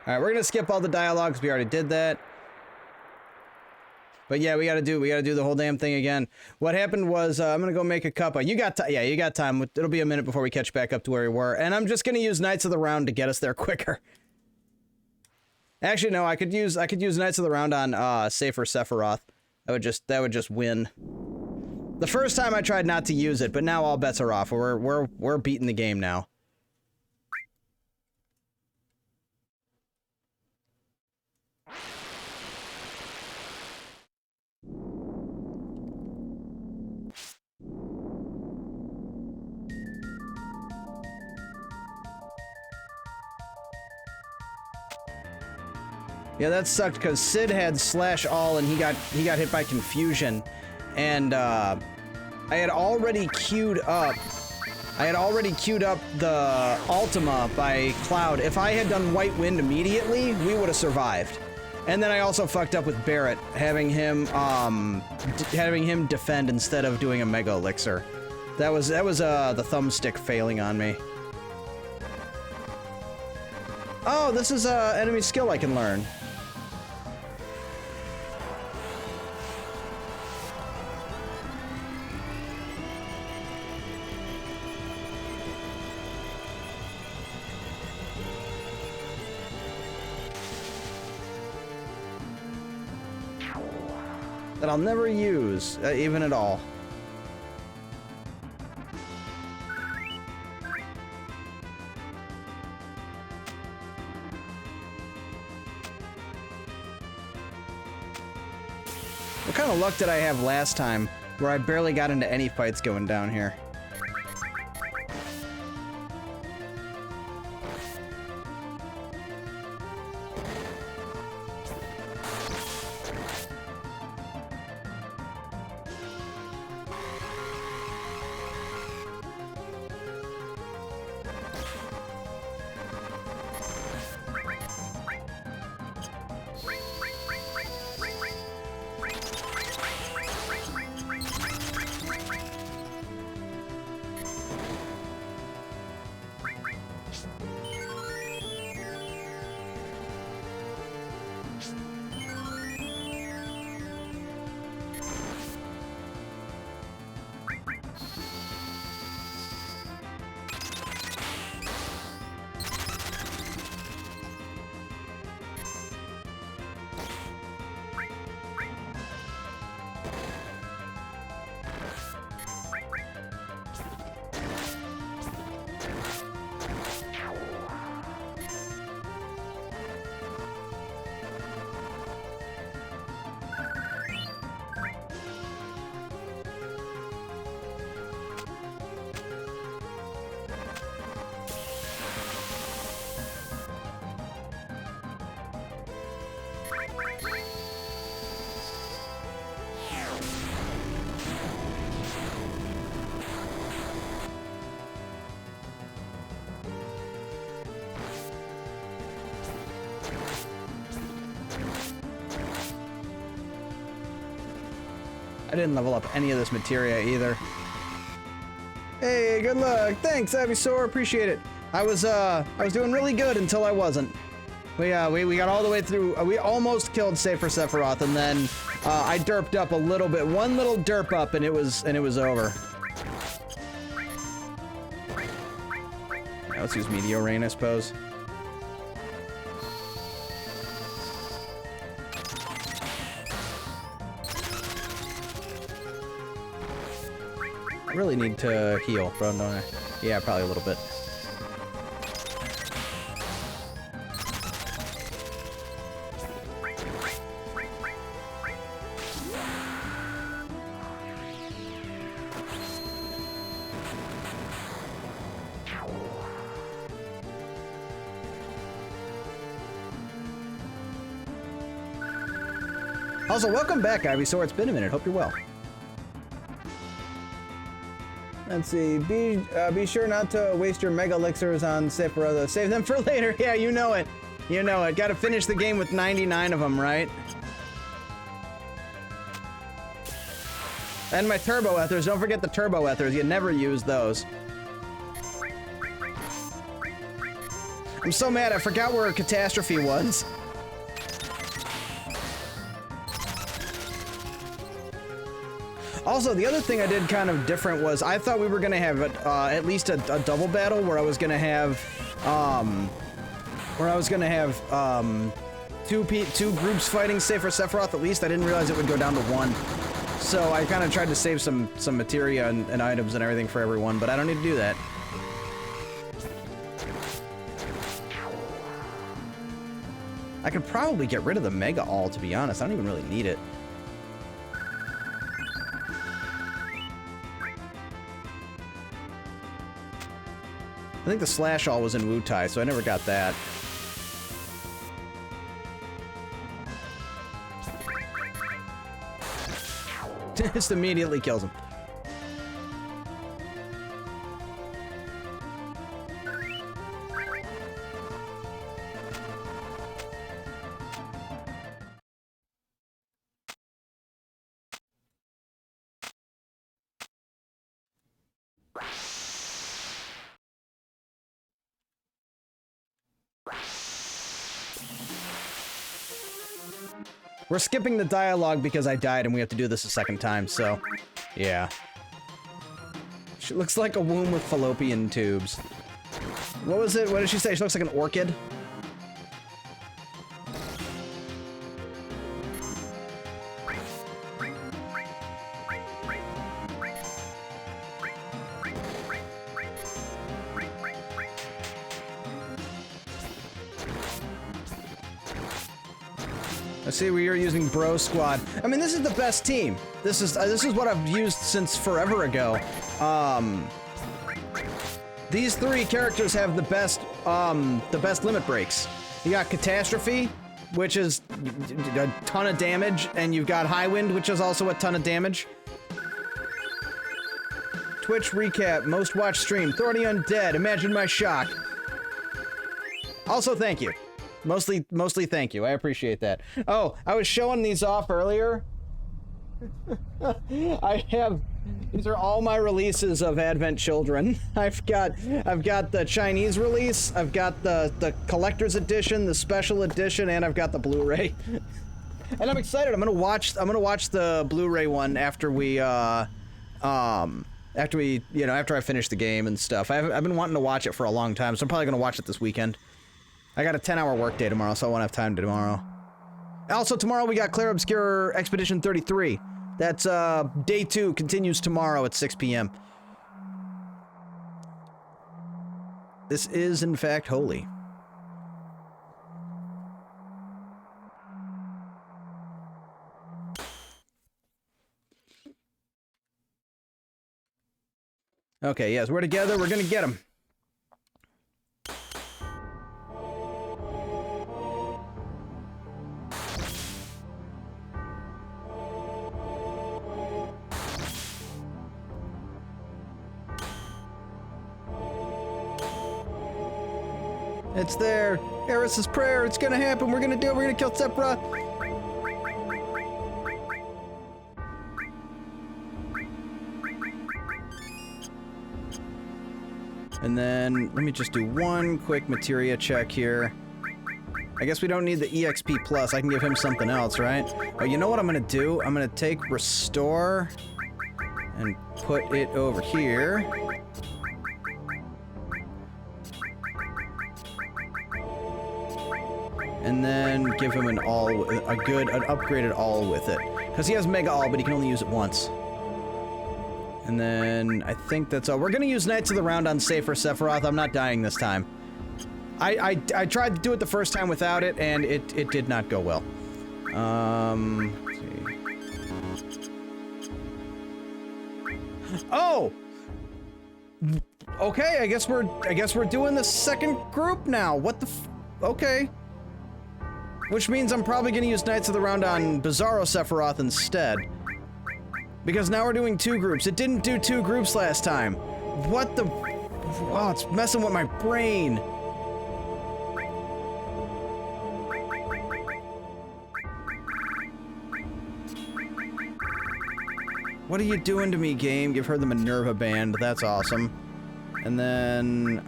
alright, we're gonna skip all the dialogue because we already did that. But yeah, we gotta do the whole damn thing again. What happened was, I'm gonna go make a cup. You got time? Yeah, you got time. It'll be a minute before we catch back up to where we were. And I'm just gonna use Knights of the Round to get us there quicker. Actually, no, I could use Knights of the Round on Safer Sephiroth. That would just win. The first time I tried not to use it, but now all bets are off. We're beating the game now. Yeah, that sucked because Sid had slash all and he got hit by confusion, and I had already queued up the Ultima by Cloud. If I had done White Wind immediately, we would have survived. And then I also fucked up with Barrett, having him defend instead of doing a Mega Elixir. That was the thumbstick failing on me. Oh, this is a enemy skill I can learn. That I'll never use, even at all. What kind of luck did I have last time, where I barely got into any fights going down here? I didn't level up any of this materia either. Hey, good luck. Thanks, Avisor. Appreciate it. I was doing really good until I wasn't. We got all the way through. We almost killed Safer Sephiroth, and then I derped up a little bit. One little derp up, and it was over. Now let's use Meteor Rain, I suppose. I really need to heal, bro, don't I? Yeah, probably a little bit. Also, welcome back, Ivysaur. It's been a minute. Hope you're well. Let's see. Be sure not to waste your Mega Elixirs on Sephiroth. Save them for later. Yeah, you know it. You know it. Gotta finish the game with 99 of them, right? And my Turbo Ethers. Don't forget the Turbo Ethers. You never use those. I'm so mad. I forgot where Catastrophe was. Also, the other thing I did kind of different was I thought we were gonna have at least a double battle where I was gonna have two groups fighting, say for Sephiroth at least. I didn't realize it would go down to 1. So I kind of tried to save some materia and items and everything for everyone, but I don't need to do that. I could probably get rid of the Mega All, to be honest. I don't even really need it. I think the Slash All was in Wutai, so I never got that. Just immediately kills him. We're skipping the dialogue because I died and we have to do this a second time, so yeah. She looks like a womb with fallopian tubes. What was it? What did she say? She looks like an orchid? I see we are using Bro Squad. I mean, this is the best team. This is what I've used since forever ago. These 3 characters have the best limit breaks. You got Catastrophe, which is a ton of damage, and you've got High Wind, which is also a ton of damage. Twitch recap, most watched stream, Thorny Undead, imagine my shock. Also, thank you. Mostly thank you. I appreciate that. Oh, I was showing these off earlier. These are all my releases of Advent Children. I've got the Chinese release, I've got the collector's edition, the special edition, and I've got the Blu-ray. And I'm excited. I'm gonna watch the Blu-ray one after after I finish the game and stuff. I've been wanting to watch it for a long time, so I'm probably gonna watch it this weekend. I got a 10-hour workday tomorrow, so I won't have time tomorrow. Also, tomorrow we got Clair Obscur Expedition 33. That's, day 2 continues tomorrow at 6 p.m. This is, in fact, holy. Okay, yes, we're together, we're gonna get him. It's there. Eris's prayer. It's gonna happen. We're gonna do it. We're gonna kill Sepra. And then let me just do one quick materia check here. I guess we don't need the EXP plus. I can give him something else, right? Oh, you know what I'm gonna do? I'm gonna take restore and put it over here. And then give him an all, an upgraded all with it. Because he has Mega All, but he can only use it once. And then, I think that's all. We're gonna use Knights of the Round on safer Sephiroth. I'm not dying this time. I tried to do it the first time without it, and it did not go well. Let's see. Oh! Okay, I guess we're doing the second group now. What the okay. Which means I'm probably gonna use Knights of the Round on Bizarro Sephiroth instead. Because now we're doing 2 groups. It didn't do 2 groups last time. What the... Oh, it's messing with my brain. What are you doing to me, game? Give her the Minerva band. That's awesome. And then,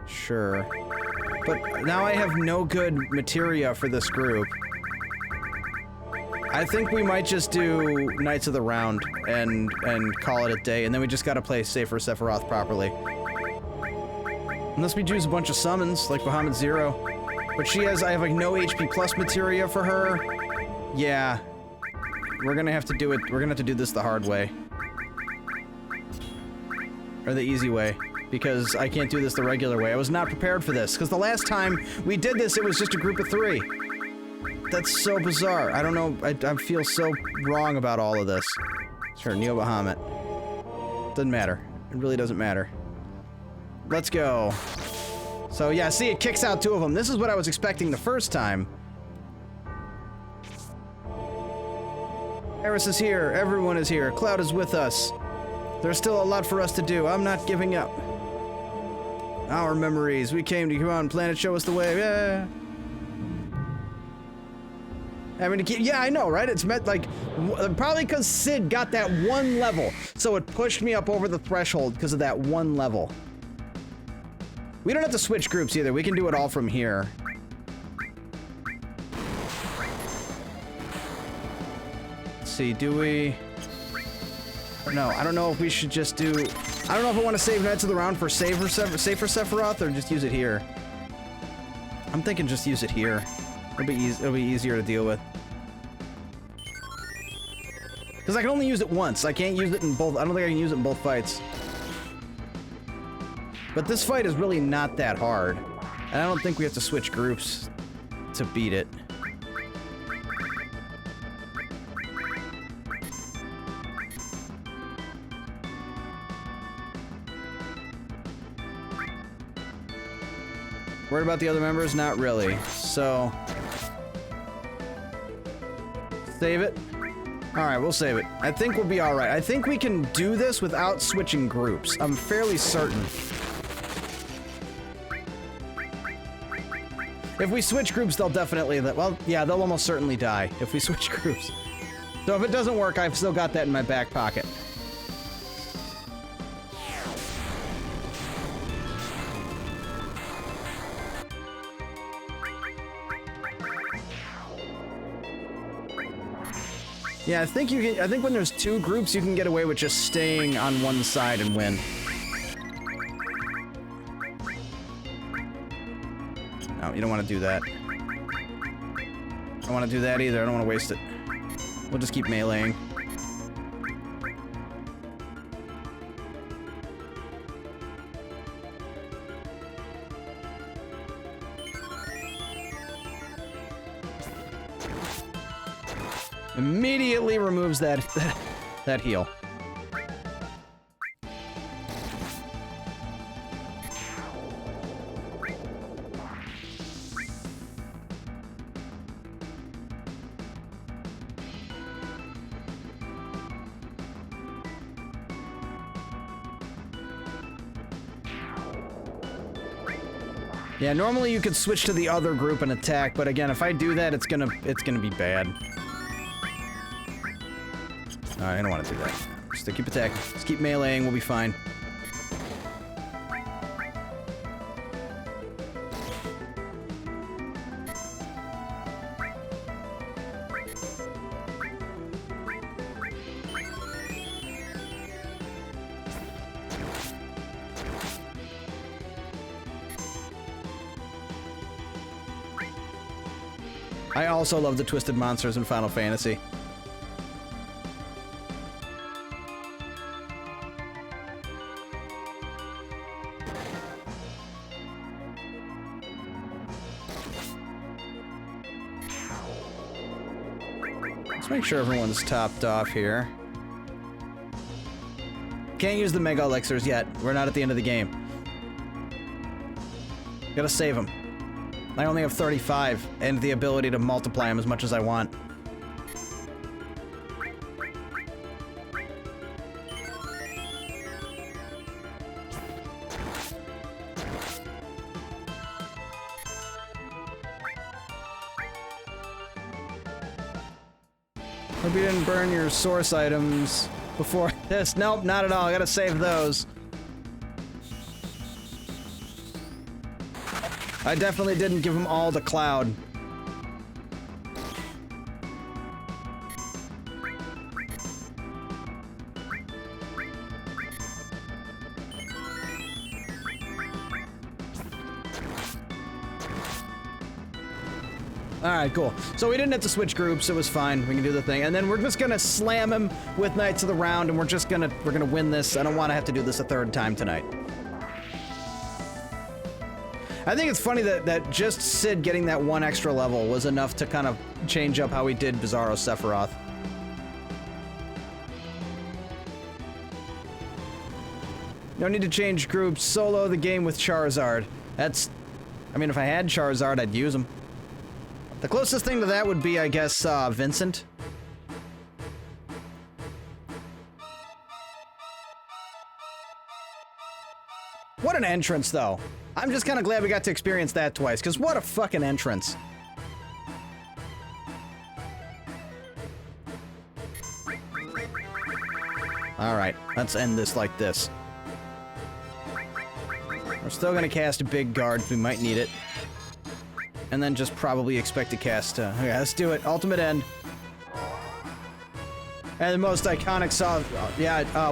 sure. But now I have no good materia for this group. I think we might just do Knights of the Round and call it a day, and then we just gotta play safer Sephiroth properly. Unless we choose a bunch of summons, like Bahamut Zero. But she has, I have like no HP plus materia for her. Yeah. We're gonna have to do it, we're gonna have to do this the hard way. Or the easy way. Because I can't do this the regular way. I was not prepared for this. Because the last time we did this, it was just a group of 3. That's so bizarre. I don't know, I feel so wrong about all of this. Sure, Neo Bahamut. Doesn't matter. It really doesn't matter. Let's go. So yeah, see, it kicks out 2 of them. This is what I was expecting the first time. Eris is here. Everyone is here. Cloud is with us. There's still a lot for us to do. I'm not giving up. Our memories. We came to come on, planet, show us the way. Yeah. Having to keep. Yeah, I know, right? It's meant like probably because Sid got that 1 level, so it pushed me up over the threshold because of that 1 level. We don't have to switch groups either. We can do it all from here. Let's see, do we... No, I don't know if we should just do... I don't know if I want to save Knights of the Round for save for Sephiroth or just use it here. I'm thinking just use it here. It'll be easier to deal with. Because I can only use it once. I can't use it in both... I don't think I can use it in both fights. But this fight is really not that hard. And I don't think we have to switch groups to beat it. Worried about the other members? Not really. So... Save it? Alright, we'll save it. I think we'll be alright. I think we can do this without switching groups. I'm fairly certain. If we switch groups, they'll definitely... Well, yeah, they'll almost certainly die if we switch groups. So if it doesn't work, I've still got that in my back pocket. Yeah, I think you can... I think when there's 2 groups, you can get away with just staying on one side and win. No, you don't want to do that. I don't want to do that either. I don't want to waste it. We'll just keep meleeing. Immediately removes that heal. Yeah, normally you could switch to the other group and attack, but again, if I do that, it's gonna be bad. Alright, I don't want to do that. Just keep attacking. Just keep meleeing, we'll be fine. I also love the twisted monsters in Final Fantasy. Let's make sure everyone's topped off here. Can't use the Mega Elixirs yet. We're not at the end of the game. Gotta save them. I only have 35, and the ability to multiply them as much as I want. Hope you didn't burn your source items before this. Nope, not at all. I gotta save those. I definitely didn't give them all to Cloud. Alright, cool. So we didn't have to switch groups, it was fine. We can do the thing. And then we're just gonna slam him with Knights of the Round, and we're gonna win this. I don't want to have to do this a third time tonight. I think it's funny that just Sid getting that one extra level was enough to kind of change up how we did Bizarro Sephiroth. No need to change groups. Solo the game with Charizard. That's... I mean, if I had Charizard, I'd use him. The closest thing to that would be, I guess, Vincent. What an entrance, though. I'm just kind of glad we got to experience that twice, because what a fucking entrance. Alright, let's end this like this. We're still gonna cast a big guard, we might need it. And then just probably expect to cast, yeah, let's do it. Ultimate End. And the most iconic song,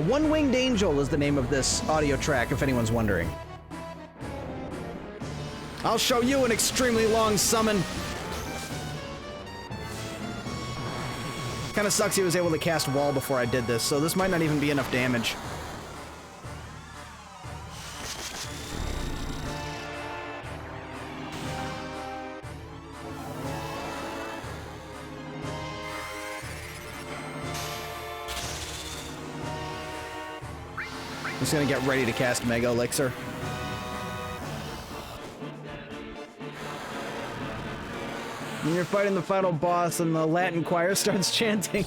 One Winged Angel is the name of this audio track, if anyone's wondering. I'll show you an extremely long summon. Kinda sucks he was able to cast Wall before I did this, so this might not even be enough damage. Just gonna get ready to cast Mega Elixir. When you're fighting the final boss and the Latin choir starts chanting.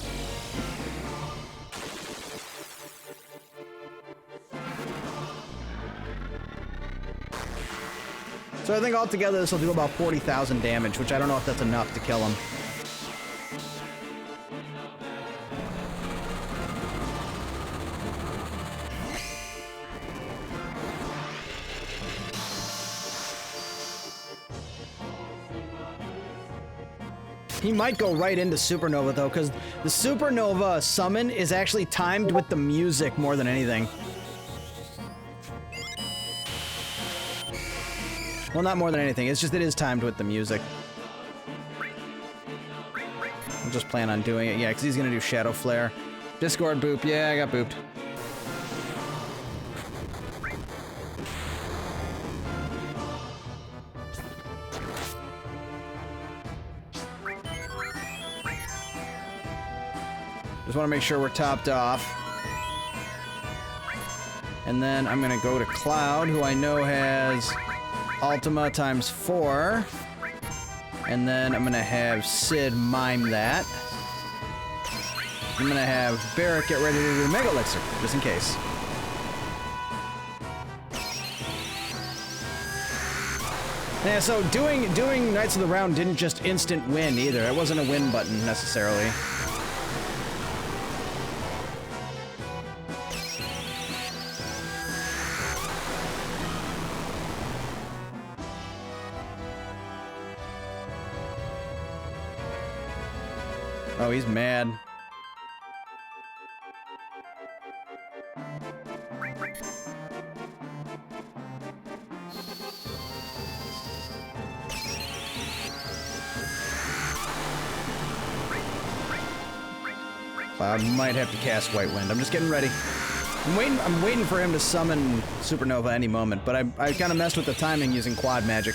So I think altogether this will do about 40,000 damage, which I don't know if that's enough to kill him. He might go right into Supernova, though, because the Supernova summon is actually timed with the music more than anything. Well, not more than anything. It's just it is timed with the music. I'll just plan on doing it. Yeah, because he's going to do Shadow Flare. Discord boop. Yeah, I got booped. Just want to make sure we're topped off. And then I'm going to go to Cloud, who I know has Ultima times 4. And then I'm going to have Sid mime that. I'm going to have Barrett get ready to do Mega Elixir, just in case. Yeah, so doing Knights of the Round didn't just instant win either. It wasn't a win button necessarily. Oh, he's mad. Cloud might have to cast White Wind. I'm just getting ready. I'm waiting for him to summon Supernova any moment, but I kind of messed with the timing using Quad Magic.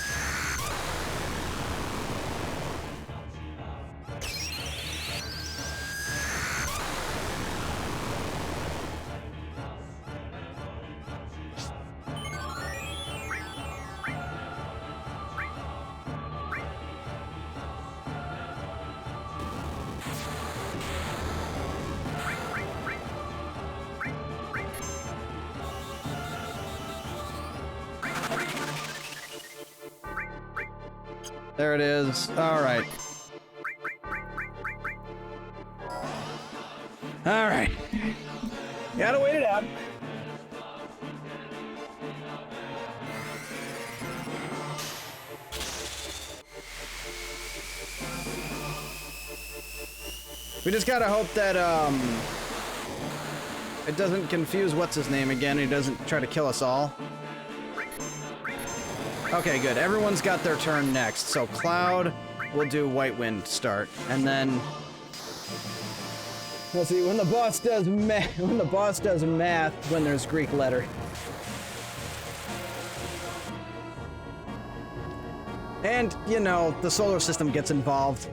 There it is. All right. All right. Gotta wait it out. We just gotta hope that, it doesn't confuse what's his name again. He doesn't try to kill us all. Okay, good. Everyone's got their turn next. So Cloud we'll do White Wind start, and then let's see when the boss does math when there's Greek letter. And you know the solar system gets involved.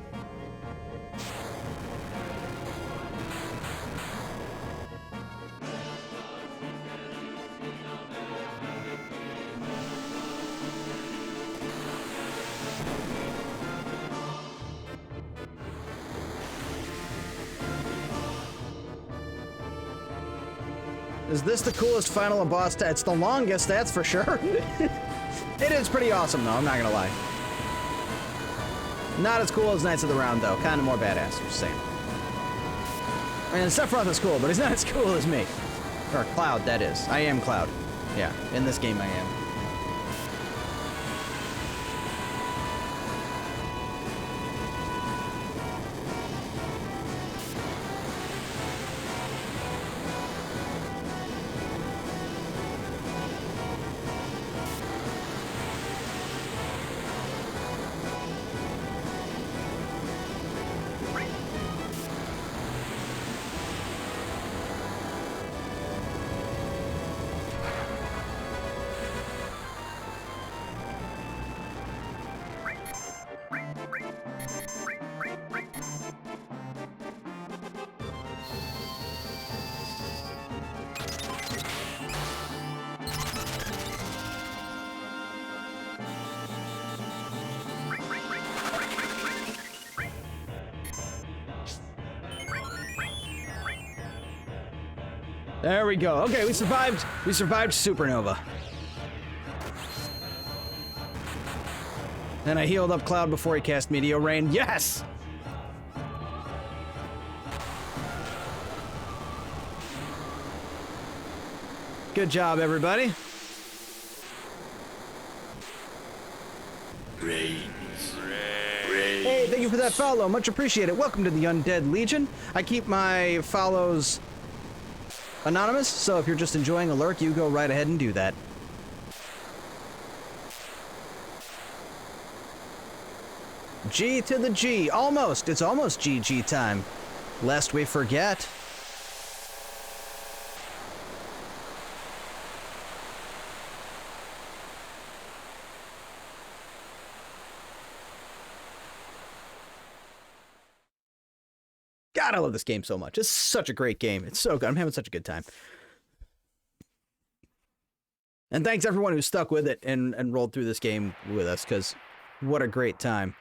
Is this the coolest final boss? It's the longest, that's for sure. It is pretty awesome, though, I'm not gonna lie. Not as cool as Knights of the Round, though. Kind of more badass, just saying. I mean, Sephiroth is cool, but he's not as cool as me. Or Cloud, that is. I am Cloud. Yeah, in this game I am. There we go. Okay, we survived. We survived Supernova. Then I healed up Cloud before he cast Meteor Rain. Yes! Good job, everybody. Hey, thank you for that follow. Much appreciated. Welcome to the Undead Legion. I keep my follows anonymous, so if you're just enjoying a lurk, you go right ahead and do that. G to the G. Almost. It's almost GG time. Lest we forget. God, I love this game so much. It's such a great game. It's so good. I'm having such a good time. And thanks everyone who stuck with it and rolled through this game with us, because what a great time.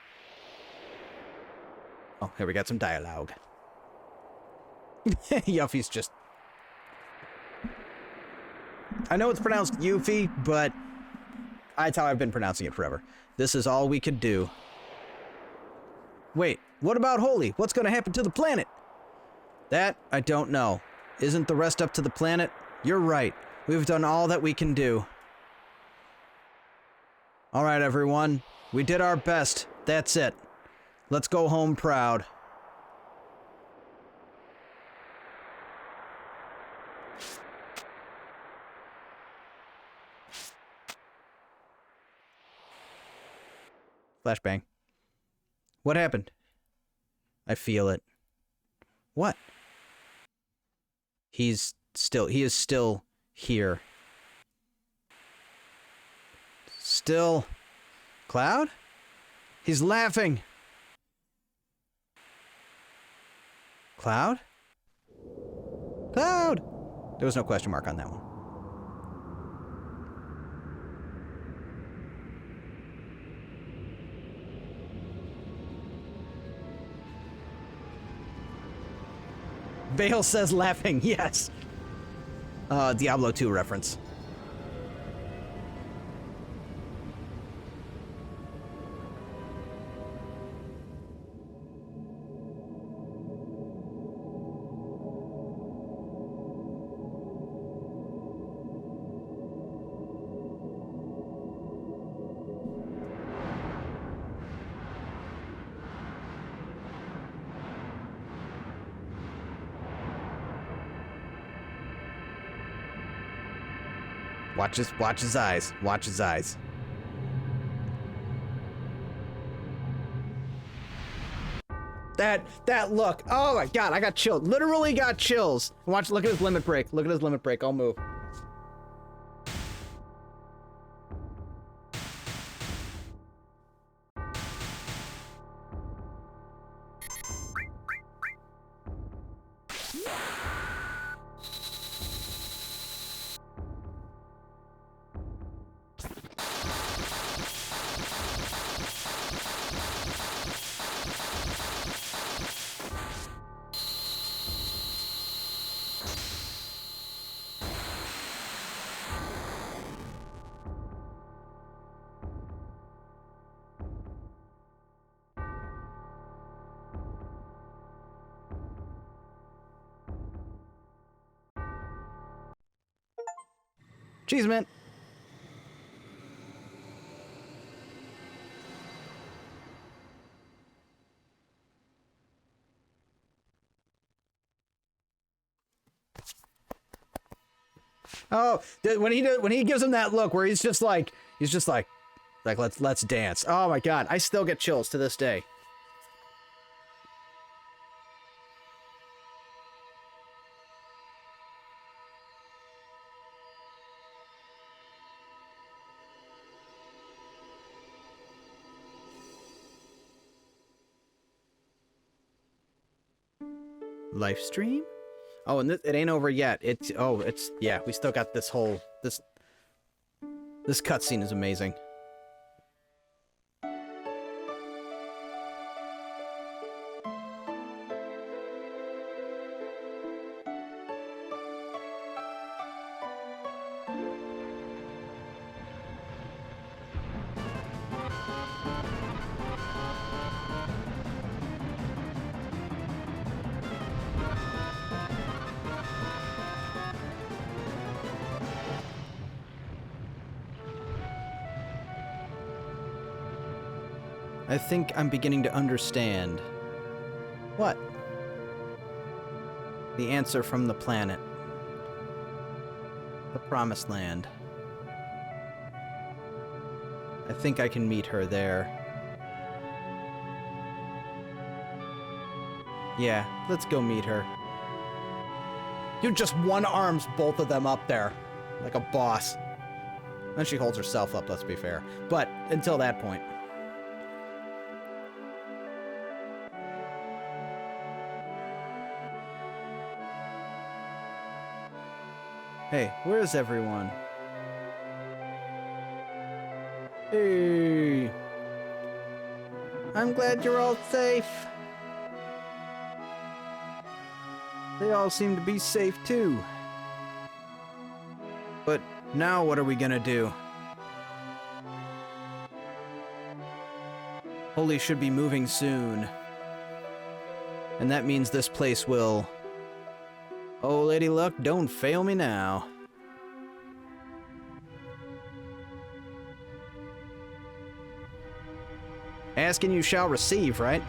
Oh, here we got some dialogue. Yuffie's just... I know it's pronounced Yuffie, but that's how I've been pronouncing it forever. This is all we could do. Wait, what about Holy? What's going to happen to the planet? That, I don't know. Isn't the rest up to the planet? You're right. We've done all that we can do. All right, everyone. We did our best. That's it. Let's go home proud. Flashbang. What happened? I feel it. What? He is still here. Still. Cloud? He's laughing. Cloud? Cloud! There was no question mark on that one. Bale says laughing, yes. Diablo 2 reference. Watch his eyes. Watch his eyes. That look. Oh my god, I got chills. Literally got chills. Watch, look at his limit break. Look at his limit break. I'll move. Cheesemint. Oh, when he gives him that look where he's just like let's dance. Oh my god, I still get chills to this day. Live stream? Oh, and it ain't over yet. It's yeah, we still got this whole this cutscene is amazing. I think I'm beginning to understand. What? The answer from the planet. The Promised Land. I think I can meet her there. Yeah, let's go meet her. You just one-arms both of them up there. Like a boss. And she holds herself up, let's be fair. But until that point. Hey, where is everyone? Hey. I'm glad you're all safe. They all seem to be safe too. But now what are we gonna do? Holy should be moving soon. And that means this place will... Oh, Lady Luck, don't fail me now. Ask and you shall receive, right?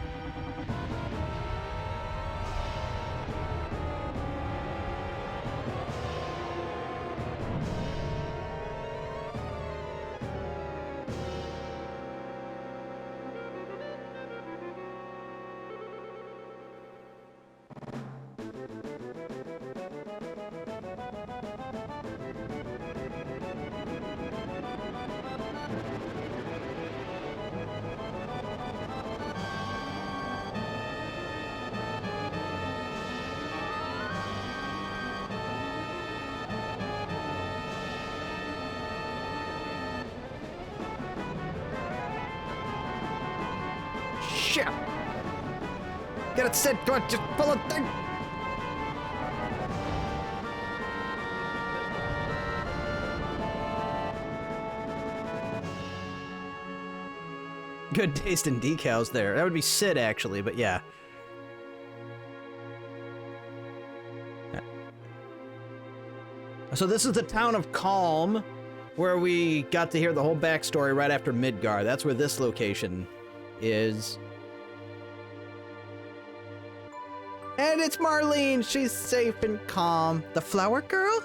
Shit! Get it set, go on, just pull it thing! Good taste in decals there. That would be Sid, actually, but yeah. So this is the town of Calm, where we got to hear the whole backstory right after Midgar. That's where this location is. And it's Marlene! She's safe and calm. The flower girl?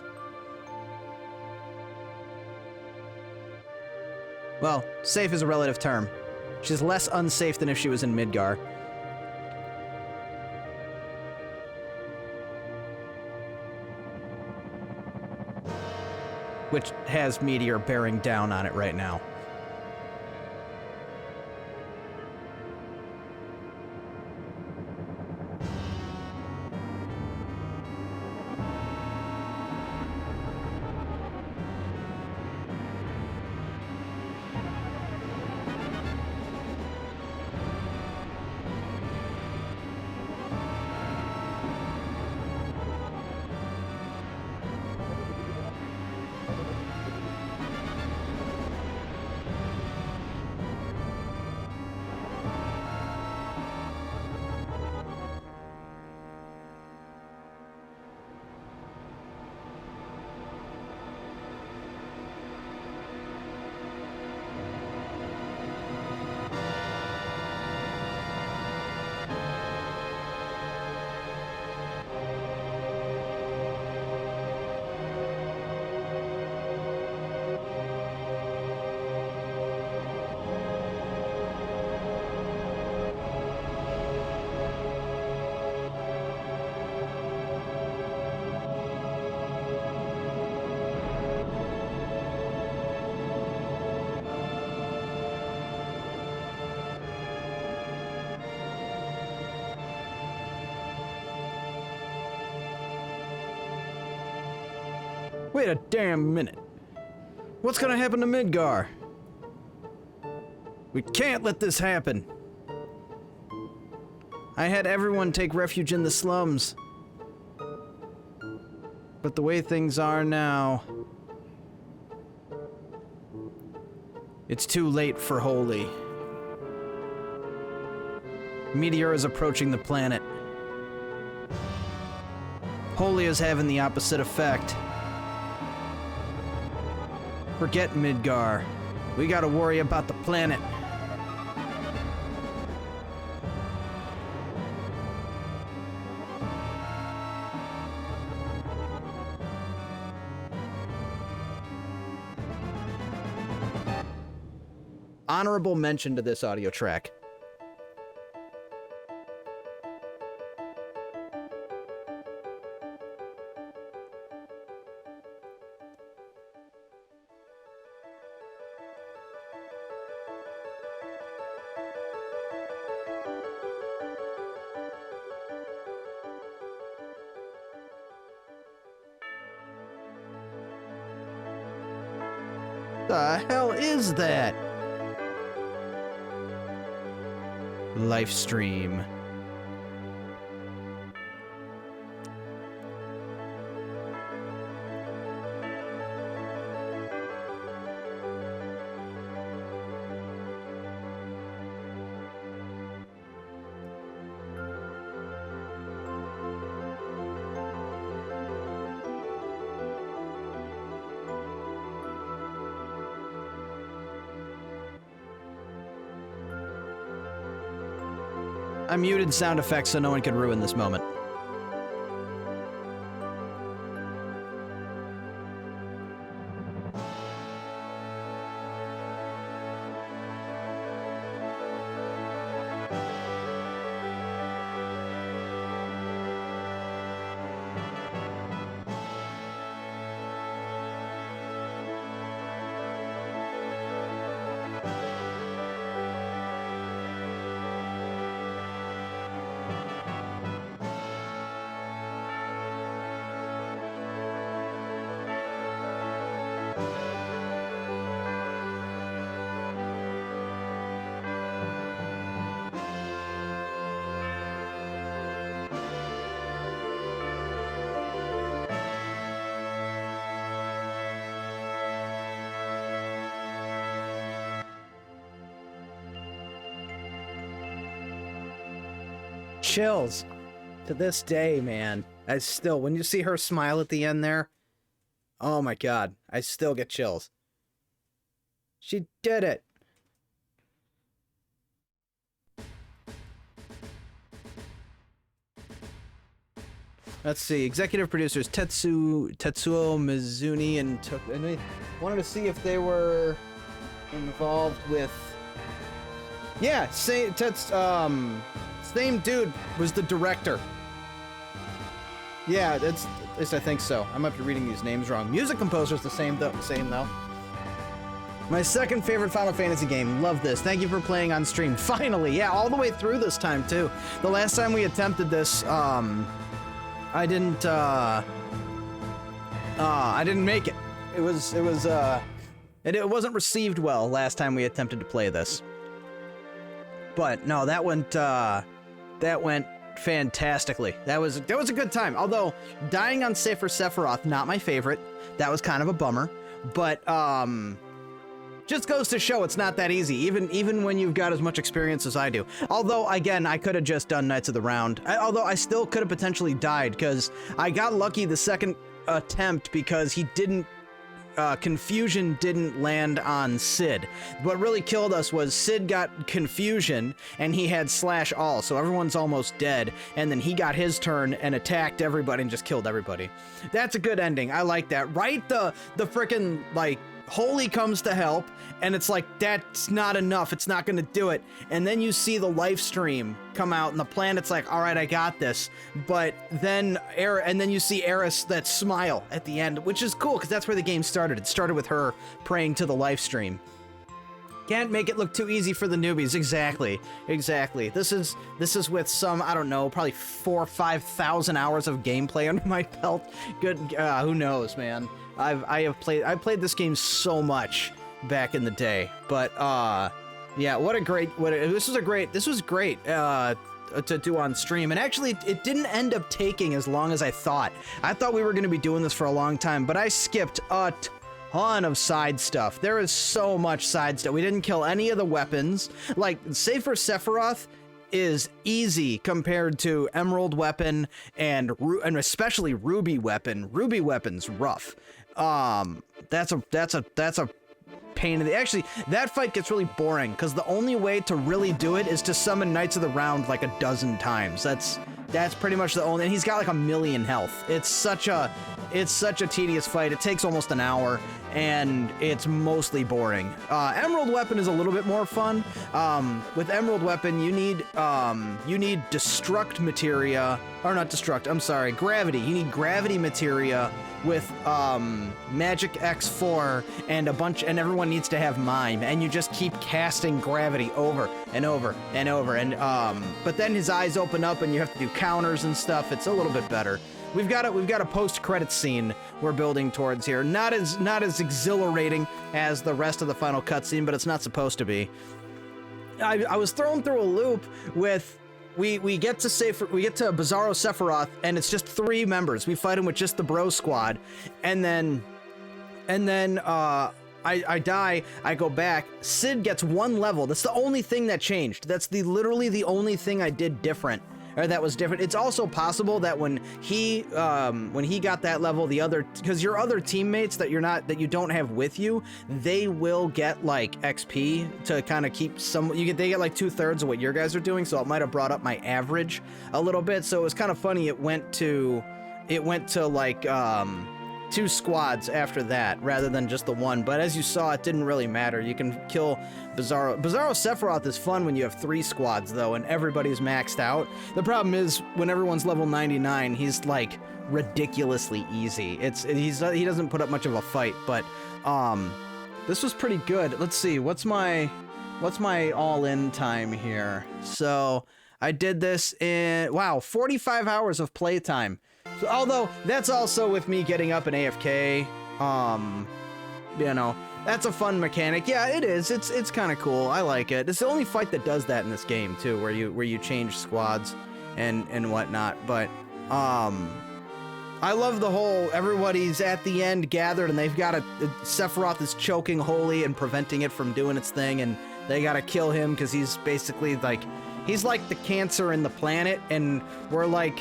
Well, safe is a relative term. She's less unsafe than if she was in Midgar. which has Meteor bearing down on it right now. Wait a damn minute. What's gonna happen to Midgar? We can't let this happen. I had everyone take refuge in the slums. But the way things are now... it's too late for Holy. Meteor is approaching the planet. Holy is having the opposite effect. Forget Midgar. We gotta worry about the planet. Honorable mention to this audio track. The hell is that? Live stream. I muted sound effects so no one could ruin this moment. Chills to this day, man. I still, when you see her smile at the end there, oh my god, I still get chills. She did it. Let's see, executive producers Tetsuo Mizuni and I wanted to see if they were involved with. Yeah, same dude was the director. Yeah, that's, at least I think so. I might be reading these names wrong. Music composer's the same though. My second favorite Final Fantasy game. Love this. Thank you for playing on stream. Finally, yeah, all the way through this time too. The last time we attempted this, I didn't make it. It wasn't received well last time we attempted to play this. But no, that went fantastically. That was a good time. Although dying on Safer Sephiroth, not my favorite. That was kind of a bummer. But just goes to show it's not that easy, even when you've got as much experience as I do. Although, again, I could have just done Knights of the Round. Although I still could have potentially died, because I got lucky the second attempt because he didn't, Confusion didn't land on Sid. What really killed us was Sid got Confusion, and he had Slash All, so everyone's almost dead, and then he got his turn and attacked everybody and just killed everybody. That's a good ending. I like that. Right? The frickin', like, Holy comes to help, and it's like, that's not enough. It's not gonna do it. And then you see the live stream come out, and the planet's like, all right, I got this. But then you see Eris that smile at the end, which is cool, because that's where the game started. It started with her praying to the live stream. Can't make it look too easy for the newbies. Exactly. This is with some, I don't know, probably 4,000 or 5,000 hours of gameplay under my belt. Good, who knows, man. I played this game so much back in the day, but yeah, this was great to do on stream. And actually it didn't end up taking as long as I thought. I thought we were going to be doing this for a long time, but I skipped a ton of side stuff. There is so much side stuff. We didn't kill any of the weapons. Like Safer Sephiroth is easy compared to Emerald Weapon and especially Ruby Weapon. Ruby Weapon's rough. That's a pain in the... Actually, that fight gets really boring, because the only way to really do it is to summon Knights of the Round like a dozen times. That's pretty much the only... And he's got like 1,000,000 health. It's such a tedious fight. It takes almost an hour, and it's mostly boring. Emerald Weapon is a little bit more fun. With Emerald Weapon, you need destruct materia, or not destruct, I'm sorry, gravity. You need gravity materia with Magic X4 and and everyone needs to have Mime, and you just keep casting gravity over and over and over, and but then his eyes open up and you have to do counters and stuff. It's a little bit better. We've got a post-credit scene we're building towards here. Not as exhilarating as the rest of the final cutscene, but it's not supposed to be. I was thrown through a loop with... We get to Bizarro Sephiroth, and it's just 3 members. We fight him with just the bro squad, and then I die, I go back, Sid gets 1 level. That's the only thing that changed. That's literally the only thing I did different, or that was different. It's also possible that when he got that level, because your other teammates that you don't have with you, they will get like XP to kind of keep they get like 2/3 of what your guys are doing, so it might have brought up my average a little bit. So it was kind of funny. It went to like 2 squads after that rather than just the 1, but as you saw, it didn't really matter. You can kill Bizarro Sephiroth is fun when you have 3 squads though, and everybody's maxed out. The problem is when everyone's level 99, he's like ridiculously easy. He doesn't put up much of a fight, but this was pretty good. Let's see, what's my all-in time here? So I did this in 45 hours of playtime. So, although that's also with me getting up and AFK, you know, that's a fun mechanic. Yeah, it is. It's kind of cool. I like it. It's the only fight that does that in this game too, where you change squads and whatnot. But I love the whole everybody's at the end gathered, and they've got Sephiroth is choking Holy and preventing it from doing its thing, and they gotta kill him because he's basically like the cancer in the planet, and we're like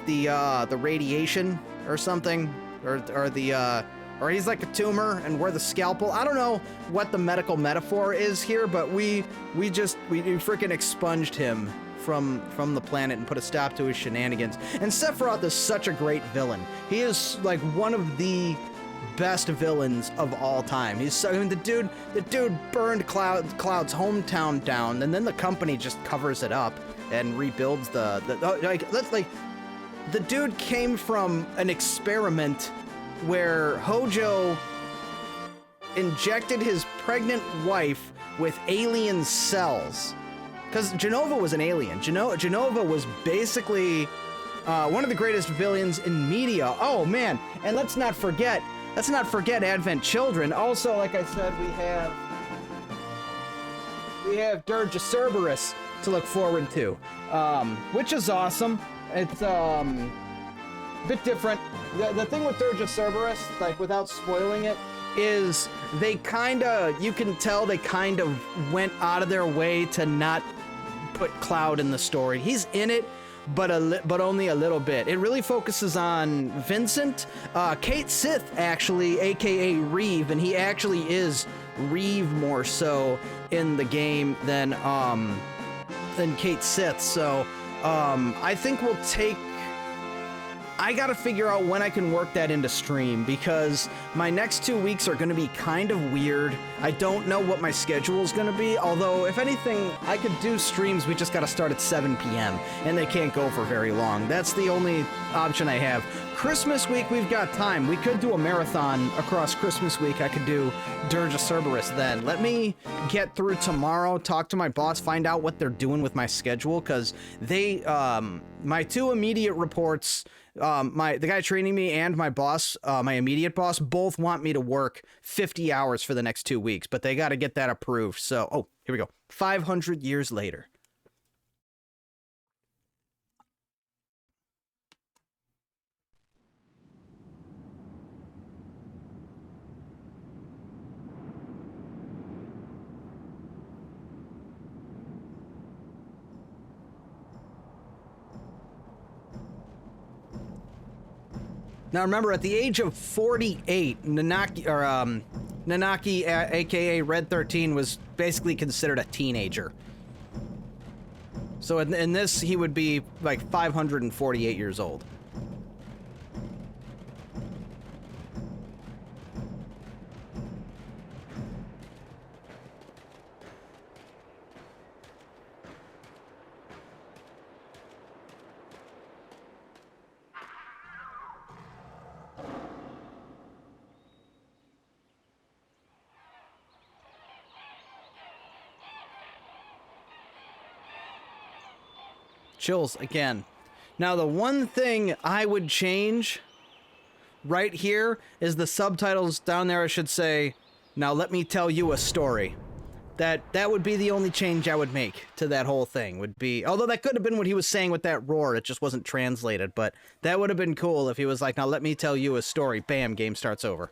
the radiation or something, or he's like a tumor and we're the scalpel. I don't know what the medical metaphor is here, but we freaking expunged him from the planet and put a stop to his shenanigans. And Sephiroth is such a great villain. He is like one of the best villains of all time. The dude burned Cloud's hometown down, and then the company just covers it up and rebuilds the dude came from an experiment where Hojo injected his pregnant wife with alien cells. Because Genova was an alien. Genova was basically one of the greatest villains in media. Oh man, and let's not forget Advent Children. Also, like I said, we have Dirge of Cerberus to look forward to, which is awesome. It's a bit different. The thing with Dirge of Cerberus, like without spoiling it, is you can tell they kind of went out of their way to not put Cloud in the story. He's in it, but only a little bit. It really focuses on Vincent, Kate Sith actually, aka Reeve, and he actually is Reeve more so in the game than Kate Sith. So I think I gotta figure out when I can work that into stream, because my next 2 weeks are gonna be kind of weird. I don't know what my schedule is gonna be, although if anything, I could do streams. We just gotta start at 7 p.m. and they can't go for very long. That's the only option I have. Christmas week, we've got time. We could do a marathon across Christmas week. I could do Dirge of Cerberus then. Let me get through tomorrow, talk to my boss, find out what they're doing with my schedule, because my two immediate reports, the guy training me and my boss, my immediate boss, both want me to work 50 hours for the next 2 weeks, but they got to get that approved. So, oh, here we go. 500 years later. Now remember, at the age of 48, Nanaki, aka Red 13, was basically considered a teenager. So in this, he would be like 548 years old. Chills again. Now the one thing I would change right here is the subtitles down there. I should say, now let me tell you a story. That would be the only change I would make to that whole thing. Would be, although that could have been what he was saying with that roar, it just wasn't translated, but that would have been cool if he was like, now let me tell you a story. Bam, game starts over.